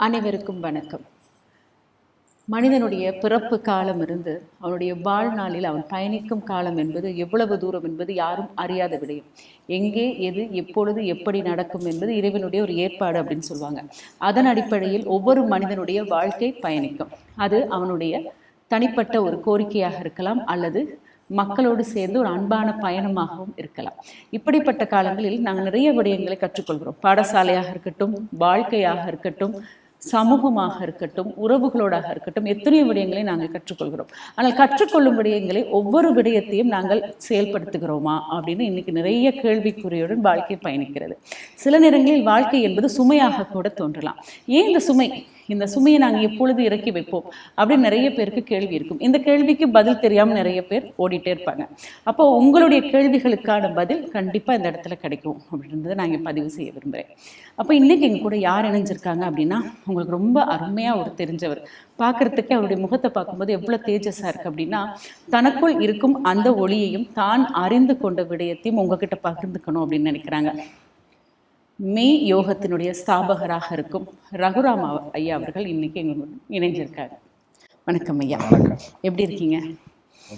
அனைவருக்கும் வணக்கம். மனிதனுடைய பிறப்பு காலம் இருந்து அவனுடைய வாழ்நாளில் அவன் பயணிக்கும் காலம் என்பது எவ்வளவு தூரம் என்பது யாரும் அறியாத விடயம். எங்கே எது எப்பொழுது எப்படி நடக்கும் என்பது இறைவனுடைய ஒரு ஏற்பாடு அப்படின்னு சொல்லுவாங்க. அதன் அடிப்படையில் ஒவ்வொரு மனிதனுடைய வாழ்க்கை பயணிக்கும். அது அவனுடைய தனிப்பட்ட ஒரு கோரிக்கையாக இருக்கலாம், அல்லது மக்களோடு சேர்ந்து ஒரு அன்பான பயணமாகவும் இருக்கலாம். இப்படிப்பட்ட காலங்களில் நாங்கள் நிறைய விடயங்களை கற்றுக்கொள்கிறோம். பாடசாலையாக இருக்கட்டும், வாழ்க்கையாக இருக்கட்டும், சமூகமாக இருக்கட்டும், உறவுகளோடாக இருக்கட்டும், எத்தனையோ விடயங்களை நாங்கள் கற்றுக்கொள்கிறோம். ஆனால் கற்றுக்கொள்ளும் விடயங்களை ஒவ்வொரு விடயத்தையும் நாங்கள் செயல்படுத்துகிறோமா அப்படின்னு இன்னைக்கு நிறைய கேள்விக்குறியுடன் வாழ்க்கை பயணிக்கிறது. சில நேரங்களில் வாழ்க்கை என்பது சுமையாக கூட தோன்றலாம். ஏன் இந்த சுமையை நாங்கள் எப்பொழுது இறக்கி வைப்போம் அப்படின்னு நிறைய பேருக்கு கேள்வி இருக்கும். இந்த கேள்விக்கு பதில் தெரியாமல் நிறைய பேர் ஓடிட்டே இருப்பாங்க. அப்போ உங்களுடைய கேள்விகளுக்கான பதில் கண்டிப்பாக இந்த இடத்துல கிடைக்கும் அப்படின்றத நான் இங்கே பதிவு செய்ய விரும்புகிறேன். அப்போ இன்னைக்கு எங்க கூட யார் இணைஞ்சிருக்காங்க அப்படின்னா, உங்களுக்கு ரொம்ப அருமையாக ஒரு தெரிஞ்சவர். பார்க்கறதுக்கு அவருடைய முகத்தை பார்க்கும்போது எவ்வளோ தேஜஸாக இருக்குது அப்படின்னா, தனக்குள் இருக்கும் அந்த ஒளியையும் தான் அறிந்து கொண்ட விடயத்தையும் உங்ககிட்ட பகிர்ந்துக்கணும் அப்படின்னு நினைக்கிறாங்க. மெய் யோகத்தினுடைய ஸ்தாபகராக இருக்கும் ரகுராம் ஐயா அவர்கள் இன்னைக்கு எங்களுக்கு இணைஞ்சிருக்காங்க. வணக்கம் ஐயா. வணக்கம். எப்படி இருக்கீங்க?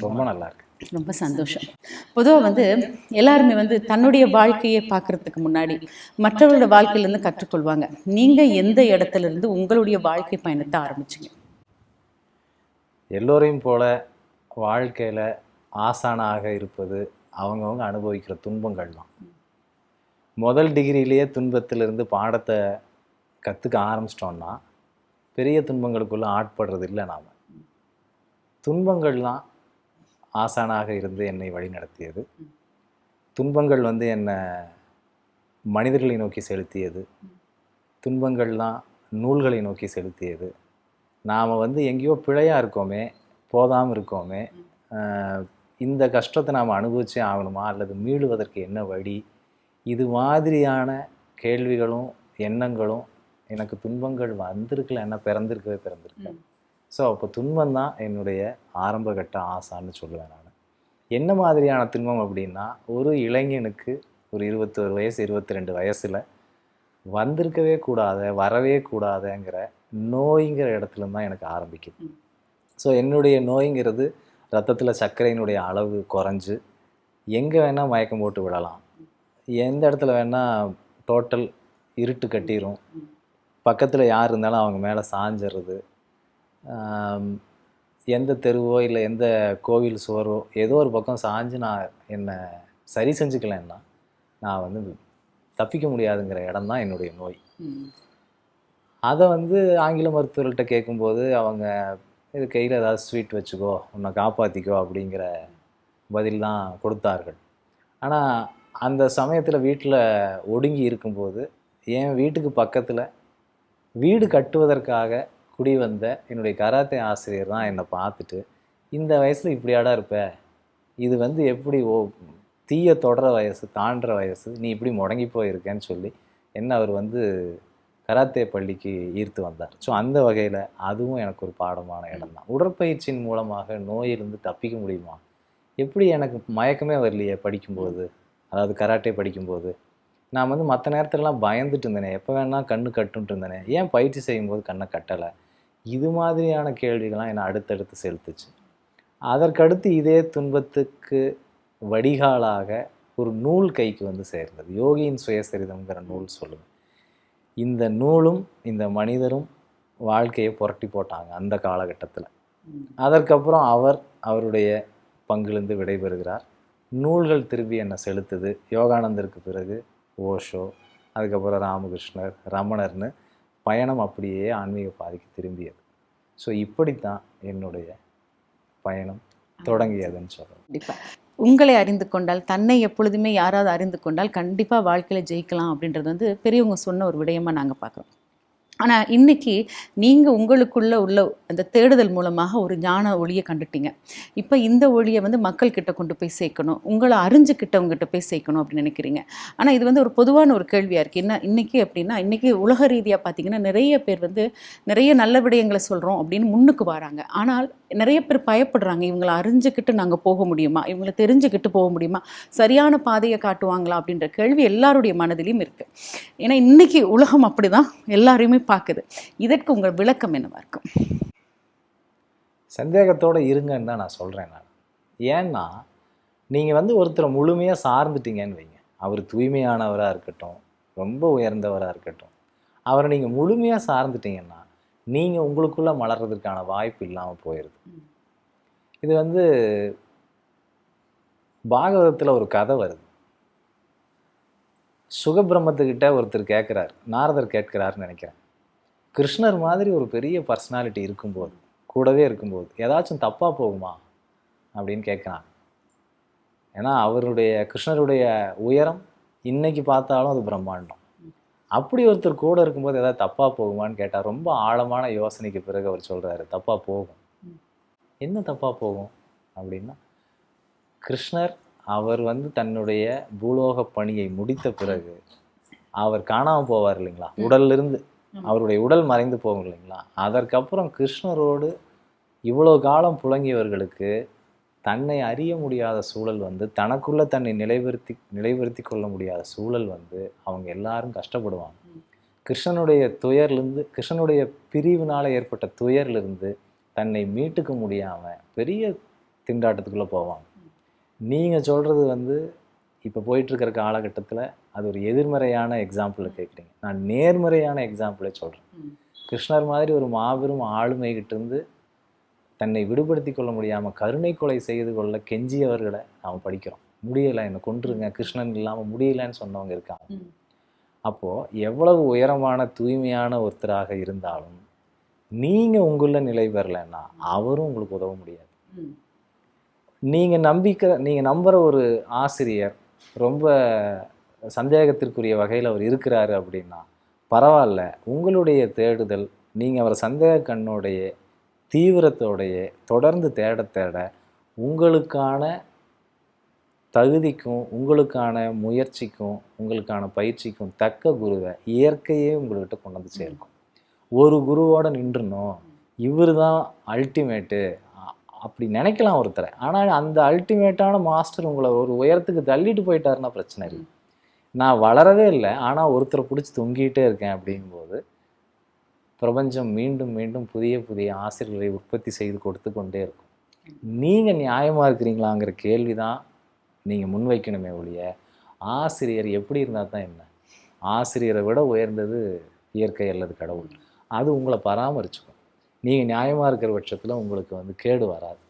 ரொம்ப நல்லா இருக்கு. ரொம்ப சந்தோஷம். பொதுவாக எல்லாருமே தன்னுடைய வாழ்க்கையை பார்க்கறதுக்கு முன்னாடி மற்றவர்களோட வாழ்க்கையிலேருந்து கற்றுக்கொள்வாங்க. நீங்கள் எந்த இடத்துல இருந்து உங்களுடைய வாழ்க்கை பயணத்தை ஆரம்பிச்சிங்க? எல்லோரையும் போல வாழ்க்கையில் ஆசானாக இருப்பது அவங்கவுங்க அனுபவிக்கிற துன்பங்கள் தான். முதல் டிகிரியிலேயே துன்பத்திலிருந்து பாடத்தை கற்றுக்க ஆரம்பிச்சிட்டோம்னா பெரிய துன்பங்களுக்குள்ளே ஆட்படுறது இல்லை. நாம் துன்பங்கள்லாம் ஆசானாக இருந்து என்னை வழி நடத்தியது. துன்பங்கள் என்னை மனிதர்களை நோக்கி செலுத்தியது. துன்பங்கள்லாம் நூல்களை நோக்கி செலுத்தியது. நாம் எங்கேயோ பிழையாக இருக்கோமே, போதாமல் இருக்கோமே, இந்த கஷ்டத்தை நாம் அனுபவிச்சே ஆகணுமா, அல்லது மீளுவதற்கு என்ன வழி, இது மாதிரியான கேள்விகளும் எண்ணங்களும் எனக்கு துன்பங்கள் வந்திருக்கல, என்ன பிறந்திருக்கேன். ஸோ அப்போ துன்பம் தான் என்னுடைய ஆரம்பகட்ட ஆசான்னு சொல்லுவேன் நான். என்ன மாதிரியான துன்பம் அப்படின்னா, ஒரு இளைஞனுக்கு ஒரு 21 வயசு 22 வயசில் வந்திருக்கவே கூடாத, வரவே கூடாதுங்கிற நோய்ங்கிற இடத்துல தான் எனக்கு ஆரம்பிக்குது. ஸோ என்னுடைய நோய்ங்கிறது ரத்தத்தில் சர்க்கரையினுடைய அளவு குறைஞ்சு எங்கே வேணால் மயக்கம் போட்டு விடலாம், எந்த இடத்துல வேணால் டோட்டல் இருட்டு கட்டிடும், பக்கத்தில் யார் இருந்தாலும் அவங்க மேலே சாஞ்சிடுறது, எந்த தெருவோ இல்லை எந்த கோவில் சுவரோ ஏதோ ஒரு பக்கம் சாஞ்சு நான் என்னை சரி செஞ்சுக்கலன்னா நான் தப்பிக்க முடியாதுங்கிற இடம் தான் என்னுடைய நோய். அதை ஆங்கில மருத்துவர்கள்ட்ட கேட்கும்போது அவங்க இது கையில் ஏதாவது ஸ்வீட் வச்சுக்கோ, உன்னை காப்பாற்றிக்கோ அப்படிங்கிற பதில் தான் கொடுத்தார்கள். ஆனால் அந்த சமயத்தில் வீட்டில் ஒடுங்கி இருக்கும்போது என் வீட்டுக்கு பக்கத்தில் வீடு கட்டுவதற்காக குடி வந்த என்னுடைய கராத்தே ஆசிரியர் தான் என்னை பார்த்துட்டு, இந்த வயசில் இப்படியாடா இருப்ப, இது எப்படி தீய தொடர வயசு, தாண்டுற வயசு, நீ இப்படி முடங்கி போயிருக்கேன்னு சொல்லி என்ன அவர் கராத்தே பள்ளிக்கு ஈர்த்து வந்தார். ஸோ அந்த வகையில் அதுவும் எனக்கு ஒரு பாடமான இடம் தான். உடற்பயிற்சியின் மூலமாக நோயிலிருந்து தப்பிக்க முடியுமா? எப்படி எனக்கு மயக்கமே வரலையே படிக்கும்போது, அதாவது கராட்டே படிக்கும்போது. நான் மற்ற நேரத்துலலாம் பயந்துட்டு இருந்தேனே, எப்போ வேணால் கண்ணு கட்டுன்ட்டு இருந்தேனே, ஏன் பயிற்சி செய்யும்போது கண்ணை கட்டலை? இது மாதிரியான கேள்விகள்லாம் என்னை அடுத்தடுத்து செலுத்துச்சு. அதற்கடுத்து இதே துன்பத்துக்கு வடிகாலாக ஒரு நூல் கைக்கு சேர்ந்தது. யோகியின் சுயசரிதம்ங்கிற நூல் சொல்லுவேன். இந்த நூலும் இந்த மனிதரும் வாழ்க்கையை புரட்டி போட்டாங்க அந்த காலகட்டத்தில். அதற்கப்புறம் அவருடைய பங்கிலிருந்து விடைபெறுகிறார். நூல்கள் திரும்பி என்னை செலுத்துது. யோகானந்தருக்கு பிறகு ஓஷோ, அதுக்கப்புறம் ராமகிருஷ்ணர், ரமணர்னு பயணம் அப்படியே ஆன்மீக பாதைக்கு திரும்பியது. ஸோ இப்படித்தான் என்னுடைய பயணம் தொடங்கியதுன்னு சொல்கிறேன். கண்டிப்பாக உங்களை அறிந்து கொண்டால், தன்னை எப்பொழுதுமே யாராவது அறிந்து கொண்டால் கண்டிப்பாக வாழ்க்கையில் ஜெயிக்கலாம் அப்படின்றது பெரியவங்க சொன்ன ஒரு விடயமாக நாங்கள் பார்க்குறோம். ஆனால் இன்றைக்கி நீங்கள் உங்களுக்குள்ளே உள்ள அந்த தேடுதல் மூலமாக ஒரு ஞான ஒளியை கண்டுட்டீங்க. இப்போ இந்த ஒளியை மக்கள்கிட்ட கொண்டு போய் சேர்க்கணும், உங்களை அறிஞ்சுக்கிட்டவங்ககிட்ட போய் சேர்க்கணும் அப்படின்னு நினைக்கிறீங்க. ஆனால் இது ஒரு பொதுவான ஒரு கேள்வியாக இருக்குது. என்ன இன்றைக்கி அப்படின்னா, இன்றைக்கி உலக ரீதியாக பார்த்திங்கன்னா நிறைய பேர் நிறைய நல்ல விடயங்களை சொல்கிறோம் அப்படின்னு முன்னுக்கு வராங்க. ஆனால் நிறைய பேர் பயப்படுறாங்க, இவங்களை அறிஞ்சுக்கிட்டு நாங்கள் போக முடியுமா, இவங்களை தெரிஞ்சுக்கிட்டு போக முடியுமா, சரியான பாதையை காட்டுவாங்களா அப்படின்ற கேள்வி எல்லாருடைய மனதிலையும் இருக்குது. ஏன்னா இன்றைக்கி உலகம் அப்படி தான், எல்லாரையுமே பார்க்குது. இதற்கு உங்கள் விளக்கம் என்னவா இருக்கும்? சந்தேகத்தோடு இருங்கன்னு தான் நான் சொல்கிறேன். ஏன்னா நீங்கள் வந்து ஒருத்தரை முழுமையாக சார்ந்துட்டீங்கன்னு வைங்க, அவர் தூய்மையானவராக இருக்கட்டும், ரொம்ப உயர்ந்தவராக இருக்கட்டும், அவரை நீங்கள் முழுமையாக சார்ந்துட்டீங்கன்னா நீங்கள் உங்களுக்குள்ளே மலர்றதுக்கான வாய்ப்பு இல்லாமல் போயிடுது. இது வந்து பாகவதத்தில் ஒரு கதை வருது. சுகபிரம்மத்துக்கிட்ட ஒருத்தர் கேட்குறார், நாரதர் கேட்கிறாருன்னு நினைக்கிறேன். கிருஷ்ணர் மாதிரி ஒரு பெரிய பர்சனாலிட்டி இருக்கும்போது, கூடவே இருக்கும்போது ஏதாச்சும் தப்பாக போகுமா அப்படின்னு கேட்குறாங்க. ஏன்னா கிருஷ்ணருடைய உயரம் இன்னைக்கு பார்த்தாலும் அது பிரம்மாண்டம். அப்படி ஒருத்தர் கூட இருக்கும்போது ஏதாவது தப்பாக போகுமான்னு கேட்டால் ரொம்ப ஆழமான யோசனைக்கு பிறகு அவர் சொல்கிறாரு, தப்பாக போகும். என்ன தப்பாக போகும் அப்படின்னா, கிருஷ்ணர் அவர் வந்து தன்னுடைய பூலோக பணியை முடித்த பிறகு அவர் காணாமல் போவார் இல்லைங்களா, உடல்லிருந்து அவருடைய உடல் மறைந்து போகும் இல்லைங்களா. அதற்கப்புறம் கிருஷ்ணரோடு இவ்வளோ காலம் புழங்கியவர்களுக்கு தன்னை அறிய முடியாத சூழல் வந்து, தனக்குள்ள தன்னை நிலைவர்த்தி கொள்ள முடியாத சூழல் வந்து அவங்க எல்லாரும் கஷ்டப்படுவாங்க. கிருஷ்ணனுடைய பிரிவினால் ஏற்பட்ட துயர்லிருந்து தன்னை மீட்டுக்க முடியாமல் பெரிய திண்டாட்டத்துக்குள்ளே போவாங்க. நீங்கள் சொல்கிறது வந்து இப்போ போயிட்டுருக்கிற காலகட்டத்தில் அது ஒரு எதிர்மறையான எக்ஸாம்பிளை கேட்குறீங்க. நான் நேர்மறையான எக்ஸாம்பிளே சொல்கிறேன். கிருஷ்ணர் மாதிரி ஒரு மாபெரும் ஆளுமைகிட்டேருந்து தன்னை விடுபடுத்தி கொள்ள முடியாமல் கருணை கொலை செய்து கொள்ள கெஞ்சியவர்களை நாம் படிக்கிறோம். முடியலை, என்னை கொன்றுங்க, கிருஷ்ணன் இல்லாமல் முடியலைன்னு சொன்னவங்க இருக்காங்க. அப்போது எவ்வளவு உயரமான தூய்மையான ஒருத்தராக இருந்தாலும் நீங்கள் உங்களில் நிலை பெறலைன்னா அவரும் உங்களுக்கு உதவ முடியாது. நீங்கள் நம்புகிற ஒரு ஆசிரியர் ரொம்ப சந்தேகத்திற்குரிய வகையில் அவர் இருக்கிறாரு அப்படின்னா பரவாயில்ல, உங்களுடைய தேடுதல், நீங்கள் அவரை சந்தேக கண்ணோடைய தீவிரத்தோடைய தொடர்ந்து தேட தேட உங்களுக்கான தகுதிக்கும் உங்களுக்கான முயற்சிக்கும் உங்களுக்கான பயிற்சிக்கும் தக்க குருவை இயற்கையே உங்கள்கிட்ட கொண்டு வந்து சேர்க்கும். ஒரு குருவோட நின்றுணும், இவர் தான் அல்டிமேட்டு அப்படி நினைக்கலாம் ஒருத்தரை. ஆனால் அந்த அல்டிமேட்டான மாஸ்டர் உங்களை ஒரு உயரத்துக்கு தள்ளிட்டு போயிட்டாருன்னா பிரச்சனை இல்லை. நான் வளரவே இல்லை, ஆனால் ஒருத்தரை பிடிச்சி தொங்கிட்டே இருக்கேன் அப்படிங்கும்போது பிரபஞ்சம் மீண்டும் மீண்டும் புதிய புதிய ஆசிரியர்களை உற்பத்தி செய்து கொடுத்து கொண்டே இருக்கும். நீங்கள் நியாயமாக இருக்கிறீங்களாங்கிற கேள்வி தான் நீங்கள் முன்வைக்கணுமே ஒழிய, ஆசிரியர் எப்படி இருந்தால் தான் என்ன? ஆசிரியரை விட உயர்ந்தது இயற்கை அல்லது கடவுள். அது உங்களை பராமரிச்சுக்கும். நீங்கள் நியாயமாக இருக்கிற பட்சத்தில் உங்களுக்கு வந்து கேடு வராது.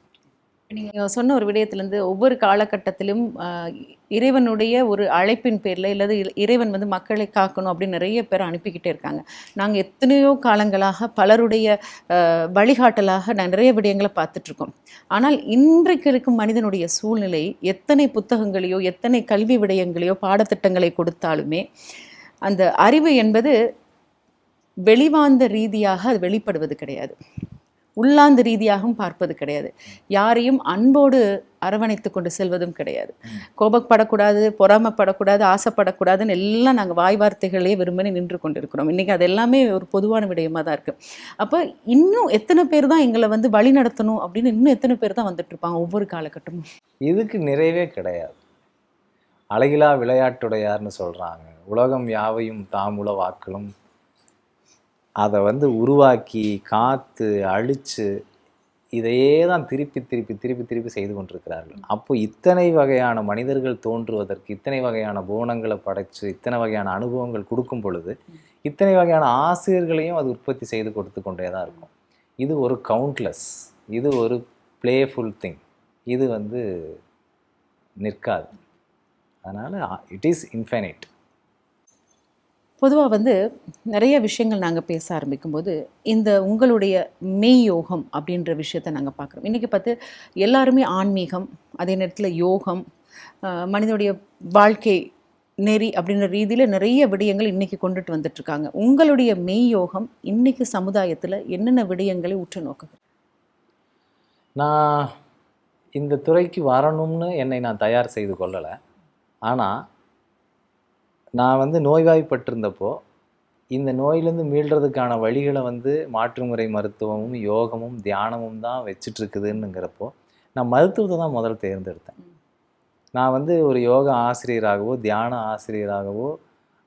நீங்கள் சொன்ன ஒரு விடயத்திலேருந்து ஒவ்வொரு காலகட்டத்திலும் இறைவனுடைய ஒரு அழைப்பின் பேரில் இல்லது இறைவன் வந்து மக்களை காக்கணும் அப்படின்னு நிறைய பேர் அனுப்பிக்கிட்டே இருக்காங்க. நாங்கள் எத்தனையோ காலங்களாக பலருடைய வழிகாட்டலாக நிறைய விடயங்களை பார்த்துட்ருக்கோம். ஆனால் இன்றைக்கு இருக்கும் மனிதனுடைய சூழ்நிலை எத்தனை புத்தகங்களையோ எத்தனை கல்வி விடயங்களையோ பாடத்திட்டங்களை கொடுத்தாலுமே அந்த அறிவு என்பது வெளிவாந்த ரீதியாக அது வெளிப்படுவது கிடையாது, உள்ளாந்த ரீதியாகவும் பார்ப்பது கிடையாது, யாரையும் அன்போடு அரவணைத்து கொண்டு செல்வதும் கிடையாது. கோபப்படக்கூடாது, பொறாமப்படக்கூடாது, ஆசைப்படக்கூடாதுன்னு எல்லாம் நாங்கள் வாய் வார்த்தைகளே விரும்பி நின்று கொண்டிருக்கிறோம். இன்றைக்கி அது எல்லாமே ஒரு பொதுவான விடயமாக தான் இருக்குது. அப்போ இன்னும் எத்தனை பேர் தான் எங்களை வந்து வழி நடத்தணும் அப்படின்னு இன்னும் எத்தனை பேர் தான் வந்துட்டு இருப்பாங்க ஒவ்வொரு காலகட்டமும்? இதுக்கு நிறைவே கிடையாது. அழகிலா விளையாட்டுடையார்னு சொல்கிறாங்க. உலகம் யாவையும் தாமுல வாக்களும் அதை வந்து உருவாக்கி காத்து அழித்து இதையே தான் திருப்பி திருப்பி திருப்பி திருப்பி செய்து கொண்டிருக்கிறார்கள். அப்போ இத்தனை வகையான மனிதர்கள் தோன்றுவதற்கு, இத்தனை வகையான புவனங்களை படைச்சு இத்தனை வகையான அனுபவங்கள் கொடுக்கும் பொழுது இத்தனை வகையான ஆசிரியர்களையும் அது உற்பத்தி செய்து கொடுத்து கொண்டே தான் இருக்கும். இது ஒரு கவுண்ட்லெஸ், இது ஒரு பிளேஃபுல் திங், இது வந்து நிற்காது. அதனால் இட் இஸ் இன்ஃபைனைட். பொதுவாக வந்து நிறைய விஷயங்கள் நாங்கள் பேச ஆரம்பிக்கும்போது இந்த உங்களுடைய மெய் யோகம் அப்படின்ற விஷயத்தை நாங்கள் பார்க்குறோம். இன்றைக்கி பார்த்து எல்லாருமே ஆன்மீகம், அதே நேரத்தில் யோகம், மனிதனுடைய வாழ்க்கை நெறி அப்படின்ற ரீதியில் நிறைய விடயங்கள் இன்றைக்கி கொண்டுட்டு வந்துட்டுருக்காங்க. உங்களுடைய மெய் யோகம் இன்றைக்கி சமுதாயத்தில் என்னென்ன விடயங்களை உற்று நோக்குது? நான் இந்த துறைக்கு வரணும்னு என்னை நான் தயார் செய்து கொள்ளலை. ஆனால் நான் வந்து நோய்வாய்ப்பட்டிருந்தப்போ இந்த நோயிலேருந்து மீள்றதுக்கான வழிகளை வந்து மாற்றுமுறை மருத்துவமும் யோகமும் தியானமும் தான் வச்சிட்ருக்குதுன்னுங்கிறப்போ நான் மருத்துவத்தை தான் முதல் தேர்ந்தெடுத்தேன். நான் வந்து ஒரு யோகா ஆசிரியராகவோ தியான ஆசிரியராகவோ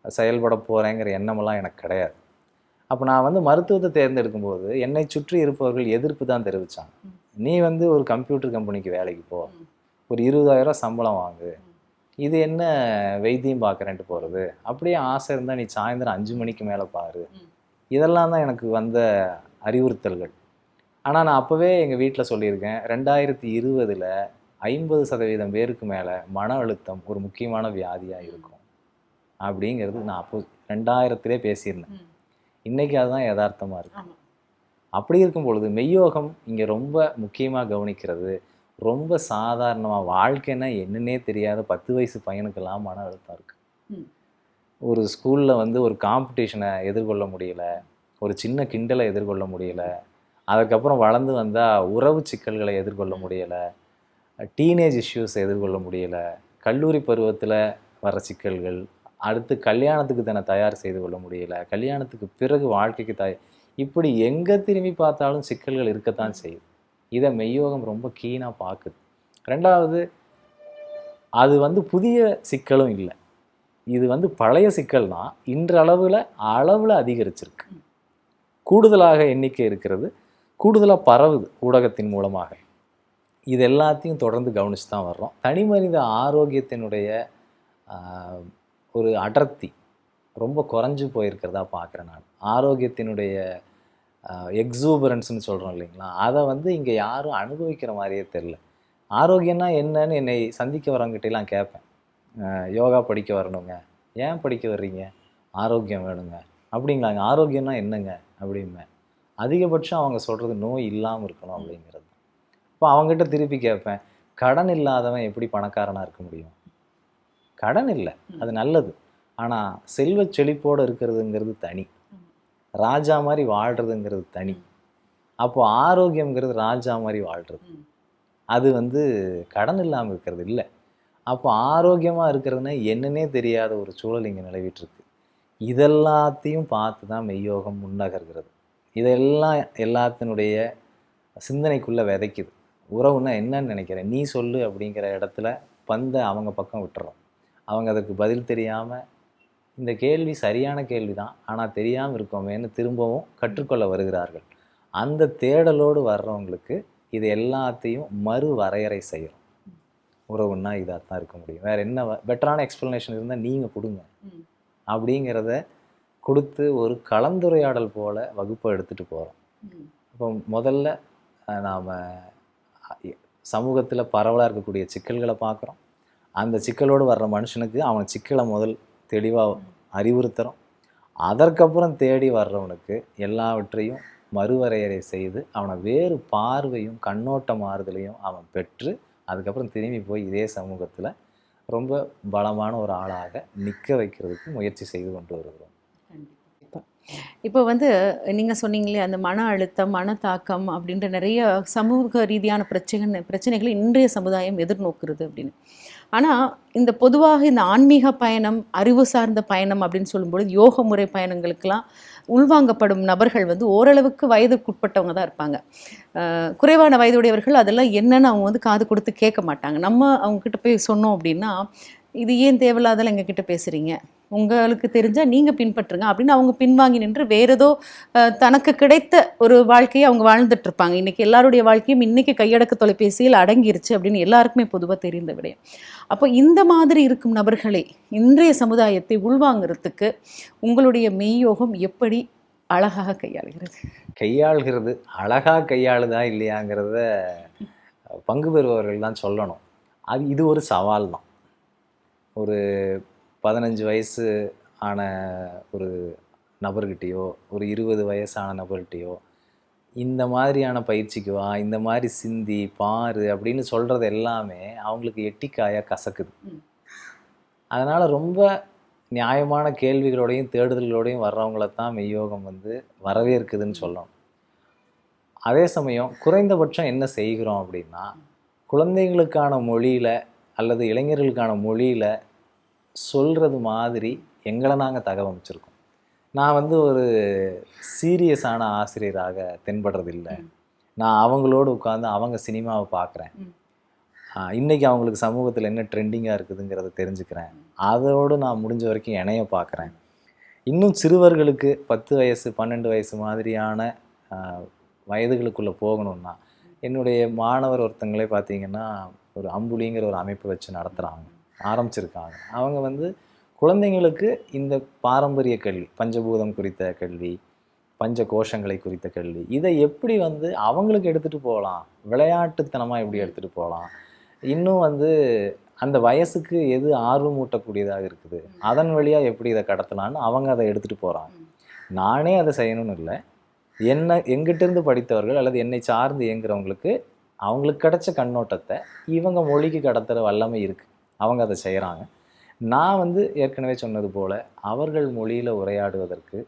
செயல்பட போகிறேங்கிற எண்ணமெல்லாம் எனக்கு கிடையாது. அப்போ நான் வந்து மருத்துவத்தை தேர்ந்தெடுக்கும்போது என்னை சுற்றி இருப்பவர்கள் எதிர்ப்பு தான் தெரிவித்தாங்க. நீ வந்து ஒரு கம்ப்யூட்டர் கம்பெனிக்கு வேலைக்கு போ, ஒரு 20,000 சம்பளம் வாங்கு, இது என்ன வைத்தியம் பார்க்குறேன்ட்டு போகிறது, அப்படியே ஆசை இருந்தால் நீ சாயந்தரம் 5 மணிக்கு மேலே பாரு. இதெல்லாம் தான் எனக்கு வந்த அறிவுறுத்தல்கள். ஆனால் நான் அப்போவே எங்கள் வீட்டில் சொல்லியிருக்கேன், 2020 50% பேருக்கு மேலே மன அழுத்தம் ஒரு முக்கியமான வியாதியாக இருக்கும் அப்படிங்கிறது நான் அப்போ 2000 பேசியிருந்தேன். இன்றைக்கி அதுதான் யதார்த்தமாக இருக்கு. அப்படி இருக்கும் பொழுது மெய்யோகம் இங்கே ரொம்ப முக்கியமாக கவனிக்கிறது, ரொம்ப சாதாரணமாக வாழ்க்கைன்னா என்னன்னே தெரியாத 10 வயசு பையனுக்கெல்லாம் மன அழுத்தம் இருக்குது. ஒரு ஸ்கூலில் வந்து ஒரு காம்படிஷனை எதிர்கொள்ள முடியல, ஒரு சின்ன கிண்டலை எதிர்கொள்ள முடியலை, அதுக்கப்புறம் வளர்ந்து வந்தால் உறவு சிக்கல்களை எதிர்கொள்ள முடியலை, டீனேஜ் இஷ்யூஸை எதிர்கொள்ள முடியலை, கல்லூரி பருவத்தில் வர சிக்கல்கள், அடுத்து கல்யாணத்துக்கு தன்னை தயார் செய்து கொள்ள முடியலை, கல்யாணத்துக்கு பிறகு வாழ்க்கைக்கு இப்படி எங்கே திரும்பி பார்த்தாலும் சிக்கல்கள் இருக்கத்தான் செய்யுது. இதை மெய்யோகம் ரொம்ப கீனாக பார்க்குது. ரெண்டாவது, அது வந்து புதிய சிக்கலும் இல்லை, இது வந்து பழைய சிக்கல் தான், அளவில் அதிகரிச்சிருக்கு, கூடுதலாக எண்ணிக்கை இருக்கிறது, கூடுதலாக பரவுது ஊடகத்தின் மூலமாக. இது எல்லாத்தையும் தொடர்ந்து கவனித்து தான் வர்றோம். தனி மனித ஆரோக்கியத்தினுடைய ஒரு அடர்த்தி ரொம்ப குறைஞ்சு போயிருக்கிறதா பார்க்குறேன் நான். ஆரோக்கியத்தினுடைய எக்ஸூபரன்ஸ்னு சொல்கிறோம் இல்லைங்களா, அதை வந்து இங்கே யாரும் அனுபவிக்கிற மாதிரியே தெரில. ஆரோக்கியம்னா என்னன்னு என்னை சந்திக்க வரவங்கிட்டலாம் கேட்பேன். யோகா படிக்க வரணுங்க, ஏன் படிக்க வர்றீங்க, ஆரோக்கியம் வேணுங்க அப்படிங்களாங்க. ஆரோக்கியம்னா என்னங்க அப்படிம்பேன். அதிகபட்சம் அவங்க சொல்கிறது நோய் இல்லாமல் இருக்கணும் அப்படிங்கிறது. இப்போ அவங்ககிட்ட திருப்பி கேட்பேன், கடன் இல்லாதவன் எப்படி பணக்காரனாக இருக்க முடியும்? கடன் இல்லை, அது நல்லது, ஆனால் செல்வ செழிப்போடு இருக்கிறதுங்கிறது தனி, ராஜா மாதிரி வாழ்கிறதுங்கிறது தனி. அப்போது ஆரோக்கியங்கிறது ராஜா மாதிரி வாழ்கிறது, அது வந்து கடன் இல்லாமல் இருக்கிறது இல்லை. அப்போ ஆரோக்கியமாக இருக்கிறதுனா என்னன்னே தெரியாத ஒரு சூழல் இங்கே நிலவிட்டுருக்கு. இதெல்லாத்தையும் பார்த்து தான் மெய்யோகம் முன்னகர்கிறது. இதெல்லாம் எல்லாத்தினுடைய சிந்தனைக்குள்ளே விதைக்குது. உறவுன்னா என்னன்னு நினைக்கிறேன், நீ சொல்லு அப்படிங்கிற இடத்துல பந்தை அவங்க பக்கம் விட்டுறோம். அவங்க அதற்கு பதில் தெரியாமல், இந்த கேள்வி சரியான கேள்வி தான் ஆனால் தெரியாமல் இருக்கோமேன்னு திரும்பவும் கற்றுக்கொள்ள வருகிறார்கள். அந்த தேடலோடு வர்றவங்களுக்கு இது எல்லாத்தையும் மறு வரையறை செய்கிறோம். உறவுன்னா இதாக தான் இருக்க முடியும், வேறு என்ன பெட்டரான எக்ஸ்ப்ளனேஷன் இருந்தால் நீங்கள் கொடுங்க அப்படிங்கிறத கொடுத்து ஒரு கலந்துரையாடல் போல் வகுப்பை எடுத்துகிட்டு போகிறோம். அப்போ முதல்ல நாம் சமூகத்தில் பரவலாக இருக்கக்கூடிய சிக்கல்களை பார்க்குறோம். அந்த சிக்கலோடு வர்ற மனுஷனுக்கு அவன் சிக்கலை முதல் தெளிவாக அறிவுறுத்துகிறோம். அதற்கப்புறம் தேடி வர்றவனுக்கு எல்லாவற்றையும் மறுவரையறை செய்து அவனை வேறு பார்வையும் கண்ணோட்ட மாறுதலையும் அவன் பெற்று அதுக்கப்புறம் திரும்பி போய் இதே சமூகத்தில் ரொம்ப பலமான ஒரு ஆளாக நிற்க வைக்கிறதுக்கு முயற்சி செய்து கொண்டு வருகிறோம். இப்போ வந்து நீங்கள் சொன்னீங்களே அந்த மன அழுத்தம், மனத்தாக்கம் அப்படின்ற நிறைய சமூக ரீதியான பிரச்சனைகளை இன்றைய சமுதாயம் எதிர்நோக்குறது அப்படின்னு. ஆனால் இந்த பொதுவாக இந்த ஆன்மீக பயணம், அறிவு சார்ந்த பயணம் அப்படின்னு சொல்லும்பொழுது யோக முறை பயணங்களுக்கெல்லாம் உள்வாங்கப்படும் நபர்கள் வந்து ஓரளவுக்கு வயதுக்குட்பட்டவங்க தான் இருப்பாங்க. குறைவான வயதுடையவர்கள் அதெல்லாம் என்னன்னு அவங்க வந்து காது கொடுத்து கேட்க மாட்டாங்க. நம்ம அவங்கக்கிட்ட போய் சொன்னோம் அப்படின்னா, இது ஏன் தேவையில்லாதெல்லாம் எங்ககிட்ட பேசுகிறீங்க, உங்களுக்கு தெரிஞ்சால் நீங்கள் பின்பற்றுங்க அப்படின்னு அவங்க பின்வாங்கி நின்று வேறு ஏதோ தனக்கு கிடைத்த ஒரு வாழ்க்கையை அவங்க வாழ்ந்துட்டு இருப்பாங்க. இன்றைக்கி எல்லாருடைய வாழ்க்கையும் இன்றைக்கி கையடக்க தொலைபேசியில் அடங்கிருச்சு அப்படின்னு எல்லாருக்குமே பொதுவாக தெரிந்த விடயம். அப்போ இந்த மாதிரி இருக்கும் நபர்களை இன்றைய சமுதாயத்தை உள்வாங்கிறதுக்கு உங்களுடைய மெய்யோகம் எப்படி அழகாக கையாளுகிறது அழகாக கையாளுதா இல்லையாங்கிறத பங்கு பெறுபவர்கள் தான் சொல்லணும். இது ஒரு சவால் தான். ஒரு 15 வயசு ஆன ஒரு நபர்கிட்டையோ ஒரு 20 வயசான நபர்கிட்டையோ இந்த மாதிரியான பயிற்சிக்கு வா, இந்த மாதிரி சிந்தி பாரு அப்படின்னு சொல்கிறது எல்லாமே அவங்களுக்கு எட்டிக்காயாக கசக்குது. அதனால் ரொம்ப நியாயமான கேள்விகளோடையும் தேடுதல்களோடையும் வர்றவங்களத்தான் மெய்யோகம் வந்து வரவேற்குதுன்னு சொல்லணும். அதே சமயம் குறைந்தபட்சம் என்ன செய்கிறோம் அப்படின்னா, குழந்தைகளுக்கான மொழியில் அல்லது இளைஞர்களுக்கான மொழியில் சொல்கிறது மாதிரி எங்களை நாங்கள் தகவமைச்சிருக்கோம். நான் வந்து ஒரு சீரியஸான ஆசிரியராக தென்படுறதில்லை. நான் அவங்களோடு உட்காந்து அவங்க சினிமாவை பார்க்குறேன், இன்றைக்கி அவங்களுக்கு சமூகத்தில் என்ன ட்ரெண்டிங்காக இருக்குதுங்கிறத தெரிஞ்சுக்கிறேன், அதோடு நான் முடிஞ்ச வரைக்கும் இணைய பார்க்குறேன். இன்னும் சிறுவர்களுக்கு 10 வயசு 12 வயசு மாதிரியான வயதுகளுக்குள்ளே போகணும்னா, என்னுடைய மாணவர் ஒருத்தங்களே பார்த்தீங்கன்னா ஒரு அம்புலிங்கிற ஒரு அமைப்பை வச்சு நடத்துகிறாங்க, ஆரம்பிச்சிருக்காங்க. அவங்க வந்து குழந்தைங்களுக்கு இந்த பாரம்பரிய கல்வி, பஞ்சபூதம் குறித்த கல்வி, பஞ்ச கோஷங்களை குறித்த கல்வி, இதை எப்படி வந்து அவங்களுக்கு எடுத்துகிட்டு போகலாம், விளையாட்டுத்தனமாக எப்படி எடுத்துகிட்டு போகலாம், இன்னும் வந்து அந்த வயசுக்கு எது ஆர்வம் ஊட்டக்கூடியதாக இருக்குது, அதன் வழியாக எப்படி இதை கடத்தலான்னு அவங்க அதை எடுத்துகிட்டு போகிறாங்க. நானே அதை செய்யணும்னு இல்லை, எங்கிட்டிருந்து படித்தவர்கள் அல்லது என்னை சார்ந்து இயங்குறவங்களுக்கு அவங்களுக்கு கிடைச்ச கண்ணோட்டத்தை இவங்க மொழிக்கு கடத்துகிற வல்லமை இருக்குது, அவங்க அதை செய்கிறாங்க. நான் வந்து ஏற்கனவே சொன்னது போல் அவர்கள் மொழியில் உரையாடுவதற்கு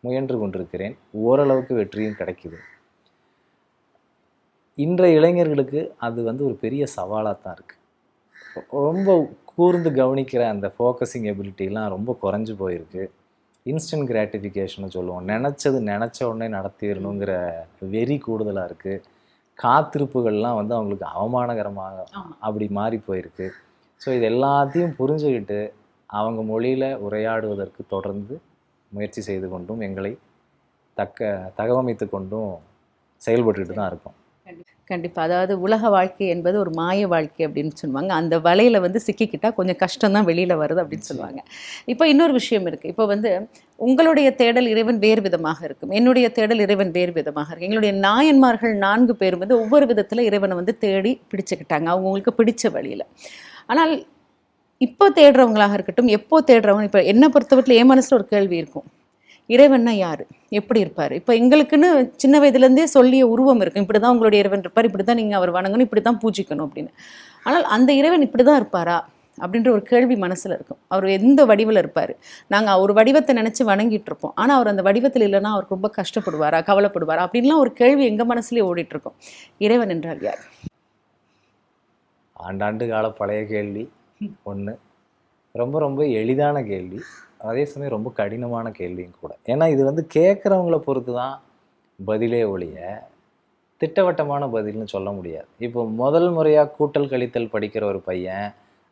முயன்று கொண்டிருக்கிறேன். ஓரளவுக்கு வெற்றியும் கிடைக்குது. இன்றைய இளைஞர்களுக்கு அது வந்து ஒரு பெரிய சவாலாக தான் இருக்குது. ரொம்ப கூர்ந்து கவனிக்கிற அந்த ஃபோக்கஸிங் எபிலிட்டிலாம் ரொம்ப குறைஞ்சி போயிருக்கு. இன்ஸ்டன்ட் கிராட்டிஃபிகேஷன் சொல்லுவோம், நினச்ச உடனே நடத்திடணுங்கிற வெறி கூடுதலாக இருக்குது. காத்திருப்புகள்லாம் வந்து அவங்களுக்கு அவமானகரமாக அப்படி மாறி போயிருக்கு. ஸோ இது எல்லாத்தையும் புரிஞ்சுக்கிட்டு அவங்க மொழியில் உரையாடுவதற்கு தொடர்ந்து முயற்சி செய்து கொண்டும் எங்களை தகவமைத்து கொண்டும் செயல்பட்டுக்கிட்டு தான் இருக்கோம். கண்டிப்பாக. அதாவது உலக வாழ்க்கை என்பது ஒரு மாய வாழ்க்கை அப்படின்னு சொல்லுவாங்க. அந்த வலையில் வந்து சிக்கிக்கிட்டால் கொஞ்சம் கஷ்டம்தான் வெளியில் வருது அப்படின்னு சொல்லுவாங்க. இப்போ இன்னொரு விஷயம் இருக்குது. இப்போ வந்து உங்களுடைய தேடல் இறைவன் வேறு விதமாக இருக்கும், என்னுடைய தேடல் இறைவன் வேறு விதமாக இருக்குது. எங்களுடைய நாயன்மார்கள் 4 பேரும் வந்து ஒவ்வொரு விதத்தில் இறைவனை வந்து தேடி பிடிச்சிக்கிட்டாங்க, அவங்களுக்கு பிடிச்ச வழியில். ஆனால் இப்போ தேடுறவங்களாக இருக்கட்டும், எப்போ தேடுறவங்க, இப்போ என்னை பொறுத்தவரையில் என் மனசில் ஒரு கேள்வி இருக்கும், இறைவன்னா யார், எப்படி இருப்பார்? இப்போ எங்களுக்குன்னு சின்ன வயதுலேருந்தே சொல்லிய உருவம் இருக்கும், இப்படி தான் உங்களுடைய இறைவன் இருப்பார், இப்படி தான் நீங்கள் அவர் வணங்கணும், இப்படி தான் பூஜிக்கணும் அப்படின்னு. ஆனால் அந்த இறைவன் இப்படி தான் இருப்பாரா அப்படின்ற ஒரு கேள்வி மனசில் இருக்கும். அவர் எந்த வடிவில் இருப்பார், நாங்கள் ஒரு வடிவத்தை நினச்சி வணங்கிட்டு இருப்போம், ஆனால் அவர் அந்த வடிவத்தில் இல்லைன்னா அவர் ரொம்ப கஷ்டப்படுவாரா, கவலைப்படுவாரா அப்படின்லாம் ஒரு கேள்வி எங்கள் மனசுலேயே ஓடிட்டுருக்கோம். இறைவன் என்றால் யார்? ஆண்டாண்டு கால பழைய கேள்வி ஒன்று, ரொம்ப ரொம்ப எளிதான கேள்வி, அதே சமயம் ரொம்ப கடினமான கேள்வியும் கூட. ஏன்னா இது வந்து கேட்குறவங்கள பொறுத்து தான் பதிலே ஒழிய திட்டவட்டமான பதில்னு சொல்ல முடியாது. இப்போ முதல் முறையாக கூட்டல் கழித்தல் படிக்கிற ஒரு பையன்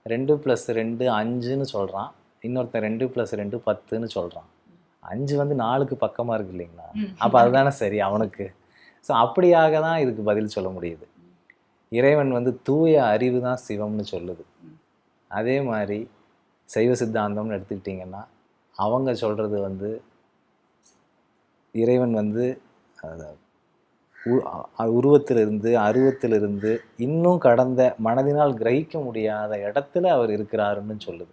2 + 2 5ன்னு சொல்கிறான், இன்னொருத்தன் 2 + 2 10ன்னு சொல்கிறான். 5 வந்து 4க்கு பக்கமாக இருக்கு இல்லைங்களா, அப்போ அதுதானே சரி அவனுக்கு. ஸோ அப்படியாக தான் இதுக்கு பதில் சொல்ல முடியுது. இறைவன் வந்து தூய அறிவு தான் சிவம்னு சொல்லுது. அதே மாதிரி சைவ சித்தாந்தம்னு எடுத்துக்கிட்டிங்கன்னா அவங்க சொல்கிறது வந்து இறைவன் வந்து உருவத்திலிருந்து அருவத்திலிருந்து இன்னும் கடந்த மனதினால் கிரகிக்க முடியாத இடத்துல அவர் இருக்கிறாருன்னு சொல்லுது.